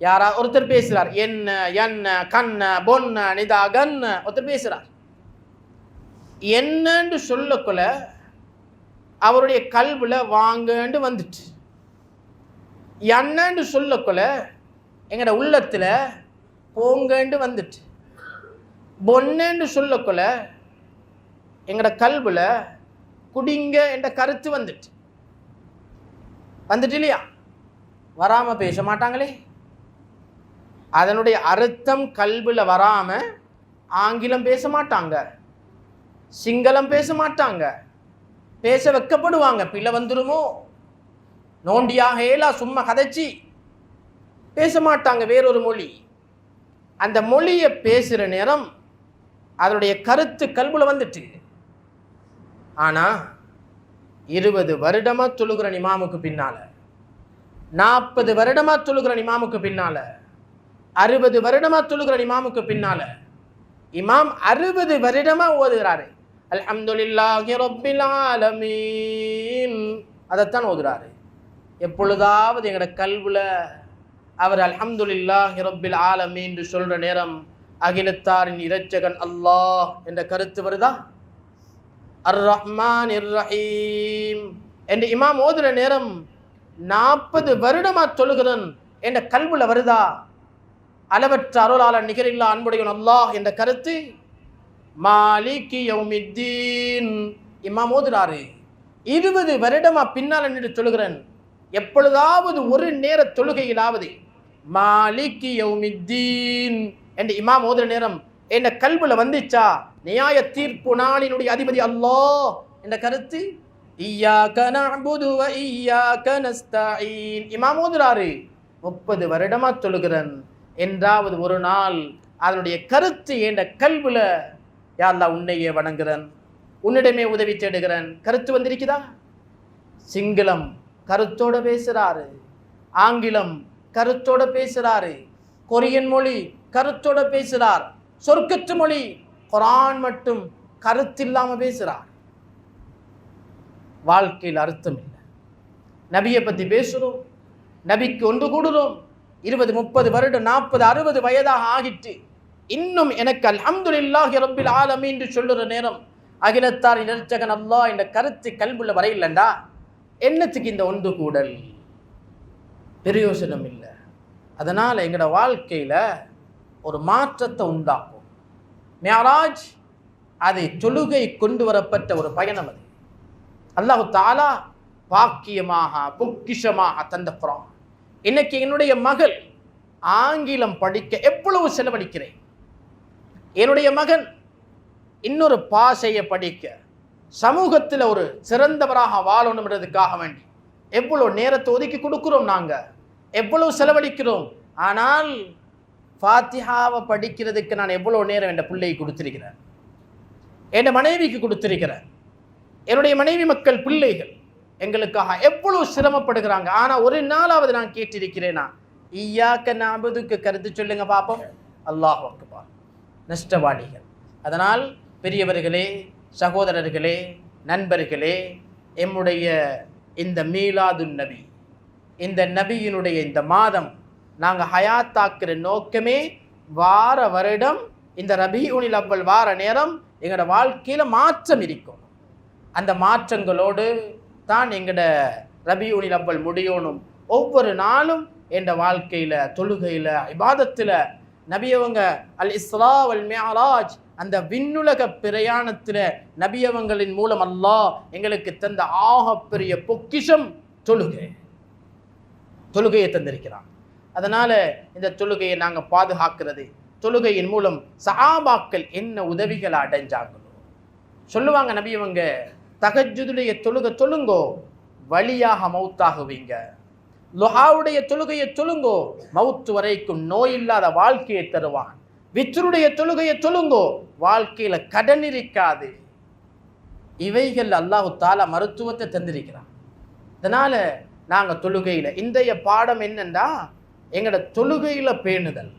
யாரா ஒருத்தர் பேசுகிறார், என்ன என்ன கண்ண பொன்ன நிதா கண்ண ஒருத்தர் பேசுகிறார். என்னன்னு சொல்லக்குள்ள அவருடைய கல்வில வாங்கன்னு வந்துட்டு, என்னன்னு சொல்லக்குள்ள எங்களோட உள்ளத்தில் போங்கன்னு வந்துட்டு, பொன்னேன்னு சொல்லக்குள்ள எங்களோட கல்வில குடிங்க என்ற கருத்து வந்துட்டு இல்லையா? வராமல் பேச மாட்டாங்களே. அதனுடைய அர்த்தம் கல்வில வராம ஆங்கிலம் பேச மாட்டாங்க, சிங்களம் பேச மாட்டாங்க, பேச வைக்கப்படுவாங்க. பிள்ளை வந்துருமோ நோண்டியாக ஏலா சும்மா கதைச்சி பேச மாட்டாங்க, வேறொரு மொழி. அந்த மொழியை பேசுகிற நேரம் அதனுடைய கருத்து கல்வில வந்துட்டு. ஆனால் 20 வருடமாக தொழுகிற இமாமுக்கு பின்னால், 40 வருடமாக தொழுகிற இமாமுக்கு பின்னால், 60 வருடமாக தொழுகிற இமாமுக்கு பின்னால் இமாம் 60 வருடமாக ஓதுகிறாரு அல்ஹம்துலில்லாஹி ரப்பில் ஆலமீன். அதைத்தான் ஓதுகிறாரு. எப்பொழுதாவது எங்களோட கல்வில அவர் அல்ஹம்துலில்லாஹி ரப்பில் ஆலமீன் என்று சொல்கிற நேரம் அகிலத்தாரின் இரட்சகன் அல்லாஹ் என்ற கருத்து வருதா? அர் ரஹ்மான் இர் ரஹீம் என்று இமாம் ஓதுற நேரம் 40 வருடமா தொழுகிறன் என்ற கல்வில வருதா? அளவற்ற அருளாளர் நிகரில்லா அன்புடையவன் அல்லாஹ் என்ற கருத்து மாலிகி யௌமித்தீன் இமாம் ஓதுறாரு. 20 வருடமா பின்னால் நின்று தொழுகிறன். எப்பொழுதாவது ஒரு நேர தொழுகையிலாவது மாலிகி யௌமித்தீன் என்று இமாம் ஓதுற நேரம் என்ன கல்வில வந்துச்சா? நியாய தீர்ப்பு நாளினுடைய அதிபதி அல்லாஹ் என்ற கருத்து இய்யாக நஅ்புது வ இய்யாக நஸ்தஈன் இமாம் ஓதுறாரு. 30 வருடமா தொழுகிறன் என்றாவது ஒரு நாள் அதனுடைய கருத்து என்ற கல்வில யா அல்லாஹ் உன்னையே வணங்குறன், உன்னிடமே உதவி தேடுகிறன் கருத்து வந்திருக்குதா? சிங்களம் கருத்தோட பேசுறாரு, ஆங்கிலம் கருத்தோட பேசுறாரு, கொரியன் மொழி கருத்தோட பேசுறார், சொர்க்கத்து மொழி குர்ஆன் மட்டும் கருத்தில்லாம பேசுறார். வாழ்க்கையில் அர்த்தம் இல்லை. நபியை பத்தி பேசுறோம், நபிக்கு ஒன்று கூடுறோம். 20, 30 வருடம், 40, 60 வயதாக ஆகிட்டு இன்னும் எனக்கு அல்ஹம்துலில்லாஹி ரப்பில் ஆலமீன் என்று சொல்லுற நேரம் அகிலத்தார் இரட்சகன் அல்லாஹ் என்ற கருத்து கல்வில வரையில்லண்டா என்னத்துக்கு இந்த ஒன்று கூடல்? பிரயோசனம் இல்லை. அதனால் எங்களோட வாழ்க்கையில் ஒரு மாற்றத்தை உண்டாக்கும். மிஅராஜ் அதை தொழுகை கொண்டு வரப்பட்ட ஒரு பயணம். அது அல்லாஹ் தஆலா பாக்கியமாக பொக்கிஷமாக தந்த குர்ஆன். இன்னைக்கு என்னுடைய மகள் ஆங்கிலம் படிக்க எவ்வளவு செலவழிக்கிறேன். என்னுடைய மகன் இன்னொரு பாஷையை படிக்க, சமூகத்தில் ஒரு சிறந்தவராக வாழணும்ன்றதுக்காக வேண்டி எவ்வளவு நேரத்தை ஒதுக்கி கொடுக்கிறோம், நாங்கள் எவ்வளவு செலவழிக்கிறோம். ஆனால் ஃபாத்திஹாவை படிக்கிறதுக்கு நான் எவ்வளோ நேரம் என் பிள்ளையை கொடுத்திருக்கிறேன், என் மனைவிக்கு கொடுத்திருக்கிறேன். என்னுடைய மனைவி மக்கள் பிள்ளைகள் எங்களுக்காக எவ்வளவு சிரமப்படுகிறாங்க. ஆனால் ஒரு நாளாவது நான் கேட்டிருக்கிறேனா இய்யாக நஅ்புதுக்கு கருத்து சொல்லுங்க பாப்போம்? அல்லாஹ் அக்பர். நஷ்டவாளிகள். அதனால் பெரியவர்களே, சகோதரர்களே, நண்பர்களே, எம்முடைய இந்த மீலாதுன் நபி, இந்த நபியினுடைய இந்த மாதம் நாங்கள் ஹயாத்தாக்குற நோக்கமே வார வருடம் இந்த ரபீஉல் அவ்வல் வார நேரம் எங்களோட வாழ்க்கையில் மாற்றம் இருக்கும். அந்த மாற்றங்களோடு தான் எங்களோட ரபீஉல் அவ்வல் முடியணும். ஒவ்வொரு நாளும் என்ற வாழ்க்கையில், தொழுகையில், இபாதத்தில் நபியவங்க அல் இஸ்ரா வல் மிஅராஜ் அந்த விண்ணுலக பிரயாணத்தில் நபியவங்களின் மூலம் அல்லாஹ் எங்களுக்கு தந்த ஆகப்பெரிய பொக்கிஷம் தொழுகையை தந்திருக்கிறான். அதனால் இந்த தொழுகையை நாங்கள் பாதுகாக்கிறது, தொழுகையின் மூலம் சஹாபாக்கள் என்ன உதவிகளை அடைஞ்சாங்களோ சொல்லுவாங்க. நபியவங்க தஹஜ்ஜுதுடைய தொழுங்கோ வலியாக மௌத்தாகுவீங்க, லுஹாவுடைய தொழுகையை தொழுங்கோ மௌத்து வரைக்கும் நோய் இல்லாத வாழ்க்கையை தருவான், வித்ருடைய தொழுகையை தொழுங்கோ வாழ்க்கையில கடன் இருக்காது. இவைகள் அல்லாஹு தாலா மருத்துவத்தை தந்திருக்கிறான். அதனால நாங்க தொழுகையில இன்றைய பாடம் என்னன்னா எங்களோட தொழுகையில பேணுதல்.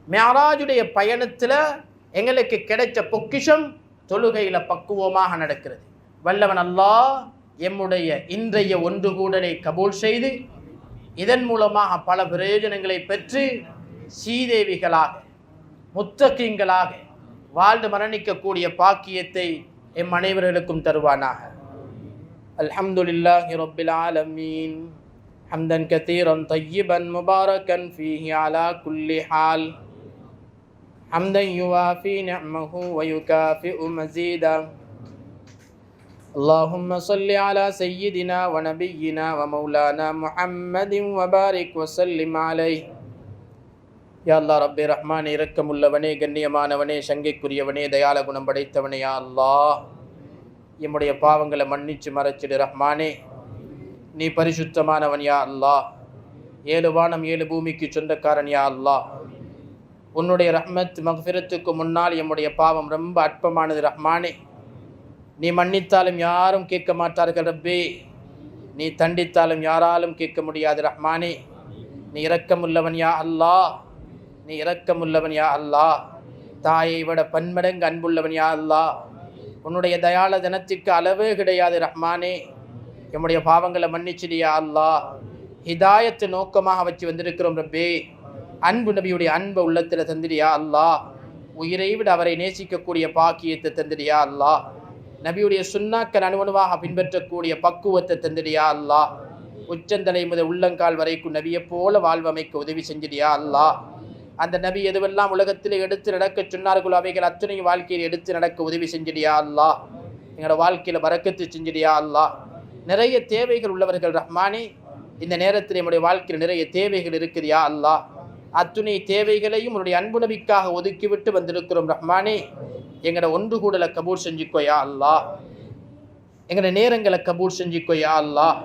மிஅராஜுடைய பயணத்துல எங்களுக்கு கிடைச்ச பொக்கிஷம் தொழுகையில பக்குவமாக நடக்கிறது. வல்லவன் அல்லாஹ் எம்முடைய இன்றைய ஒன்று கூடலை கபூல் செய்து இதன் மூலமாக பல பிரயோஜனங்களை பெற்று சீதேவிகளாக முத்தகீங்களாக வாழ்ந்து மரணிக்கக்கூடிய பாக்கியத்தை எம் அனைவர்களுக்கும் தருவானாக. அல்ஹம்துலில்லாஹி ரப்பில் ஆலமீன் ஹம்தன் கதீரன் தய்யிபன் முபாரக்கன் ஃபீஹி அலா குல்லி ஹால் ஹம்தன் யுவாஃபி நிஅமஹு வ யுகாஃபிஉ மஸீதா. اللهم صل على سيدنا ونبينا ومولانا محمد وبارك وسلم عليه யா அல்லா ரப்பே ரஹ்மானே, இரக்கமுள்ளவனே, கண்ணியமானவனே, சங்கைக்குரியவனே, தயால குணம் படைத்தவனே, யா அல்லாஹ் எம்முடைய பாவங்களை மன்னிச்சு மறைச்சிடு ரஹ்மானே. நீ பரிசுத்தமானவன் யா அல்லாஹ், 7 வானம் 7 பூமிக்கு சொந்தக்காரன் யா அல்லாஹ். உன்னுடைய ரஹ்மத் மக்ஃபிரத்துக்கு முன்னால் எம்முடைய பாவம் ரொம்ப அற்பமானது ரஹ்மானே. நீ மன்னித்தாலும் யாரும் கேட்க மாட்டார்கள் ரப்பே, நீ தண்டித்தாலும் யாராலும் கேட்க முடியாது ரஹ்மானே. நீ இரக்கமுள்ளவன் யா அல்லாஹ், நீ இரக்கமுள்ளவன் யா அல்லாஹ். தாயை விட பன்மடங்கு அன்புள்ளவன் யா அல்லாஹ். உன்னுடைய தயாள தினத்திற்கு அளவே கிடையாது ரஹ்மானே. எம்முடைய பாவங்களை மன்னிச்சிடு யா அல்லாஹ். ஹிதாயத்து நோக்கமாக வச்சு வந்திருக்கிறோம் ரப்பே. அன்பு நபியுடைய அன்பை உள்ளத்தில் தந்திரியா அல்லாஹ். உயிரை விட அவரை நேசிக்கக்கூடிய பாக்கியத்தை தந்திரியா அல்லாஹ். நபியுடைய சுன்னாக்கள் அணுவணுவாக பின்பற்றக்கூடிய பக்குவத்தை தந்திரியா அல்லாஹ். உச்சந்தலை முதல் உள்ளங்கால் வரைக்கும் நபியை போல வாழ்வமைக்க உதவி செஞ்சிடியா அல்லாஹ். அந்த நபி எதுவெல்லாம் உலகத்தில் எடுத்து நடக்க சொன்னார்களோ அவைகள் அத்துணை வாழ்க்கையில் எடுத்து நடக்க உதவி செஞ்சிடியா அல்லாஹ். எங்களோட வாழ்க்கையில் பரக்கத்து செஞ்சிடியா அல்லாஹ். நிறைய தேவைகள் உள்ளவர்கள் ரஹ்மானே. இந்த நேரத்தில் நம்முடைய வாழ்க்கையில் நிறைய தேவைகள் இருக்குதுயா அல்லாஹ். அத்துணை தேவைகளையும் உன்னுடைய அன்பு நபிக்காக ஒதுக்கிவிட்டு வந்திருக்கிறோம் ரஹ்மானே. எங்களோட ஒன்று கூடலை கபூல் செஞ்சுக்கோயா அல்லாஹ். எங்களோட நேரங்களை கபூல் செஞ்சுக்கோயா அல்லாஹ்.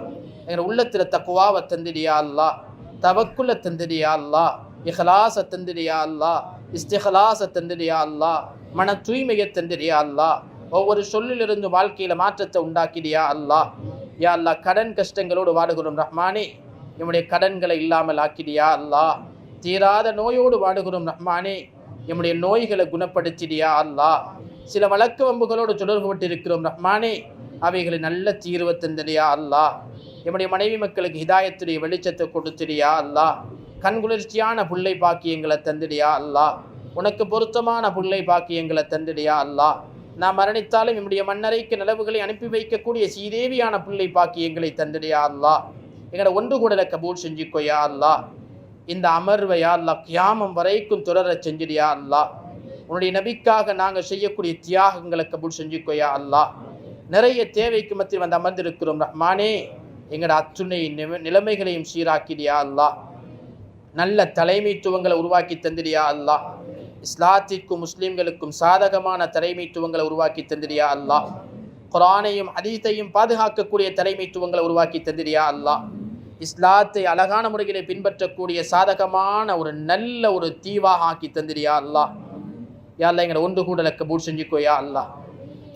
எங்களோட உள்ளத்தில் தக்குவாவை தந்திடியா அல்லாஹ். தவக்குள்ள தந்திடியா அல்லாஹ். இஹ்லாஸை தந்திடியா அல்லாஹ். இஸ்திஹ்லாஸை தந்திடியா அல்லாஹ். மன தூய்மையை தந்திடியா அல்லாஹ். ஒவ்வொரு சொல்லிலிருந்து வாழ்க்கையில் மாற்றத்தை உண்டாக்கிடியா அல்லாஹ். யா அல்லாஹ், கடன் கஷ்டங்களோடு வாடுகிறோம் ரஹ்மானே. நம்முடைய கடன்களை இல்லாமல் ஆக்கிடியா அல்லாஹ். தீராத நோயோடு வாடுகிறோம் ரஹ்மானே. நம்முடைய நோய்களை குணப்படுத்திடியா அல்லாஹ். சில வழக்கு வம்புகளோடு தொடர்பு பட்டிருக்கிறோம் ரஹ்மானே. அவைகளை நல்ல தீர்வை தந்திடியா அல்லாஹ். நம்முடைய மனைவி மக்களுக்கு ஹிதாயத்துடைய வெளிச்சத்தை கொடுத்துடியா அல்லாஹ். கண்குளிர்ச்சியான புள்ளை பாக்கியங்களை தந்திடியா அல்லாஹ். உனக்கு பொருத்தமான புள்ளை பாக்கியங்களை தந்திடியா அல்லாஹ். நாம் மரணித்தாலும் நம்முடைய மண்ணறைக்கு நிலவுகளை அனுப்பி வைக்கக்கூடிய சீதேவியான புள்ளை பாக்கியங்களை தந்திடியா அல்லாஹ். எங்களோட ஒன்று கூடலை கபூல் செஞ்சுக்கோயா அல்லாஹ். இந்த அமர்வை யா அல்லாஹ் கியாமம் வரைக்கும் தொடர செஞ்சிடியா அல்லாஹ். உன்னுடைய நபிக்காக நாங்கள் செய்யக்கூடிய தியாகங்களை கபூல் செஞ்சுக்கோயா அல்லாஹ். நிறைய தேவைக்கு மத்தியில் வந்து அமர்ந்திருக்கிறோம் ரஹ்மானே. எங்களோட அத்துணை நிலைமைகளையும் சீராக்கிடியா அல்லாஹ். நல்ல தலைமைத்துவங்களை உருவாக்கி தந்திரியா அல்லாஹ். இஸ்லாத்திற்கும் முஸ்லீம்களுக்கும் சாதகமான தலைமைத்துவங்களை உருவாக்கி தந்திரியா அல்லாஹ். குர்ஆனையும் ஹதீஸையும் பாதுகாக்கக்கூடிய தலைமைத்துவங்களை உருவாக்கி தந்திரியா அல்லாஹ். இஸ்லாத்தை அழகான முறைகளை பின்பற்றக்கூடிய சாதகமான ஒரு நல்ல ஒரு தீவாக ஆக்கி தந்திரியா அல்லாஹ். யா அல்லாஹ், எங்களை ஒன்று கூடலை கபூல் செஞ்சுக்கோயா அல்லாஹ்.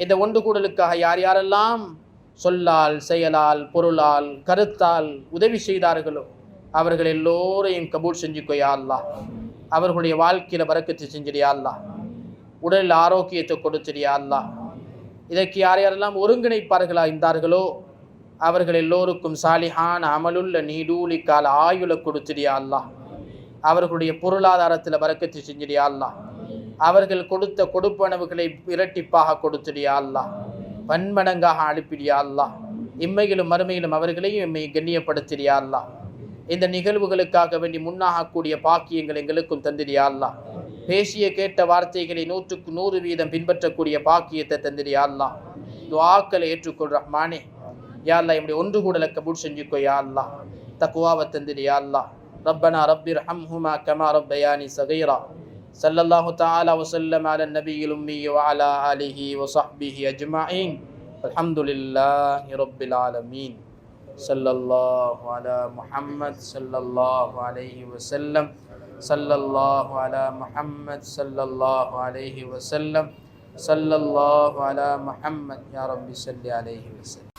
இந்த ஒன்று கூடலுக்காக யார் யாரெல்லாம் சொல்லால், செயலால், பொருளால், கருத்தால் உதவி செய்தார்களோ அவர்கள் எல்லோரையும் கபூல் செஞ்சுக்கோயா அல்லாஹ். அவர்களுடைய வாழ்க்கையில் பரக்கத்து செஞ்சிடியா அல்லாஹ். உடலில் ஆரோக்கியத்தை கொடுத்துடியா அல்லாஹ். இதற்கு யார் யாரெல்லாம் ஒருங்கிணைப்பார்களா இருந்தார்களோ அவர்கள் எல்லோருக்கும் சாலிஹான அமலுள்ள நீடூழி கால ஆயுளை கொடுத்துடியா அல்லாஹ். அவர்களுடைய பொருளாதாரத்தில் பரக்கத்து செஞ்சிடியா அல்லாஹ். அவர்கள் கொடுத்த கொடுப்பனவுகளை இரட்டிப்பாக கொடுத்துடியா அல்லாஹ். பன்மடங்காக அனுப்பிடியா அல்லாஹ். இம்மையிலும் மறுமையிலும் அவர்களையும் எம்மை கண்ணியப்படுத்திடியா அல்லாஹ். இந்த நிகழ்வுகளுக்காக வேண்டி முன்னாகக்கூடிய பாக்கியங்கள் எங்களுக்கும் தந்திரியா அல்லாஹ். பேசிய கேட்ட வார்த்தைகளை 100க்கு 100% பின்பற்றக்கூடிய பாக்கியத்தை தந்திரியா அல்லாஹ். துஆக்களை ஏற்றுக்கொள் ரஹ்மானே. யா அல்லாஹ், என்னுடைய ஒன்று கூடலை கபூல் செஞ்சுக்கோ யா அல்லாஹ். தக்வாவை தந்திரியா அல்லாஹ். ரப்பனா ரப்பிர்ஹம்ஹுமா கமா ரப்பயானி சகீரா. ஸல்லல்லாஹு தஆலா வஸல்லம் அலா நபியில் உம்மி வ அலா ஆலிஹி வ ஸஹ்பிஹி அஜ்மஈன். அல்ஹம்துலில்லாஹி ரப்பில் ஆலமீன். ஸல்லல்லாஹு அலா முஹம்மத் ஸல்லல்லாஹு அலைஹி வஸல்லம். ஸல்லல்லாஹு அலா முஹம்மத் ஸல்லல்லாஹு அலைஹி வஸல்லம். ஸல்லல்லாஹு அலா முஹம்மத் யா ரப்பி ஸல்லி அலைஹி வஸல்லம்.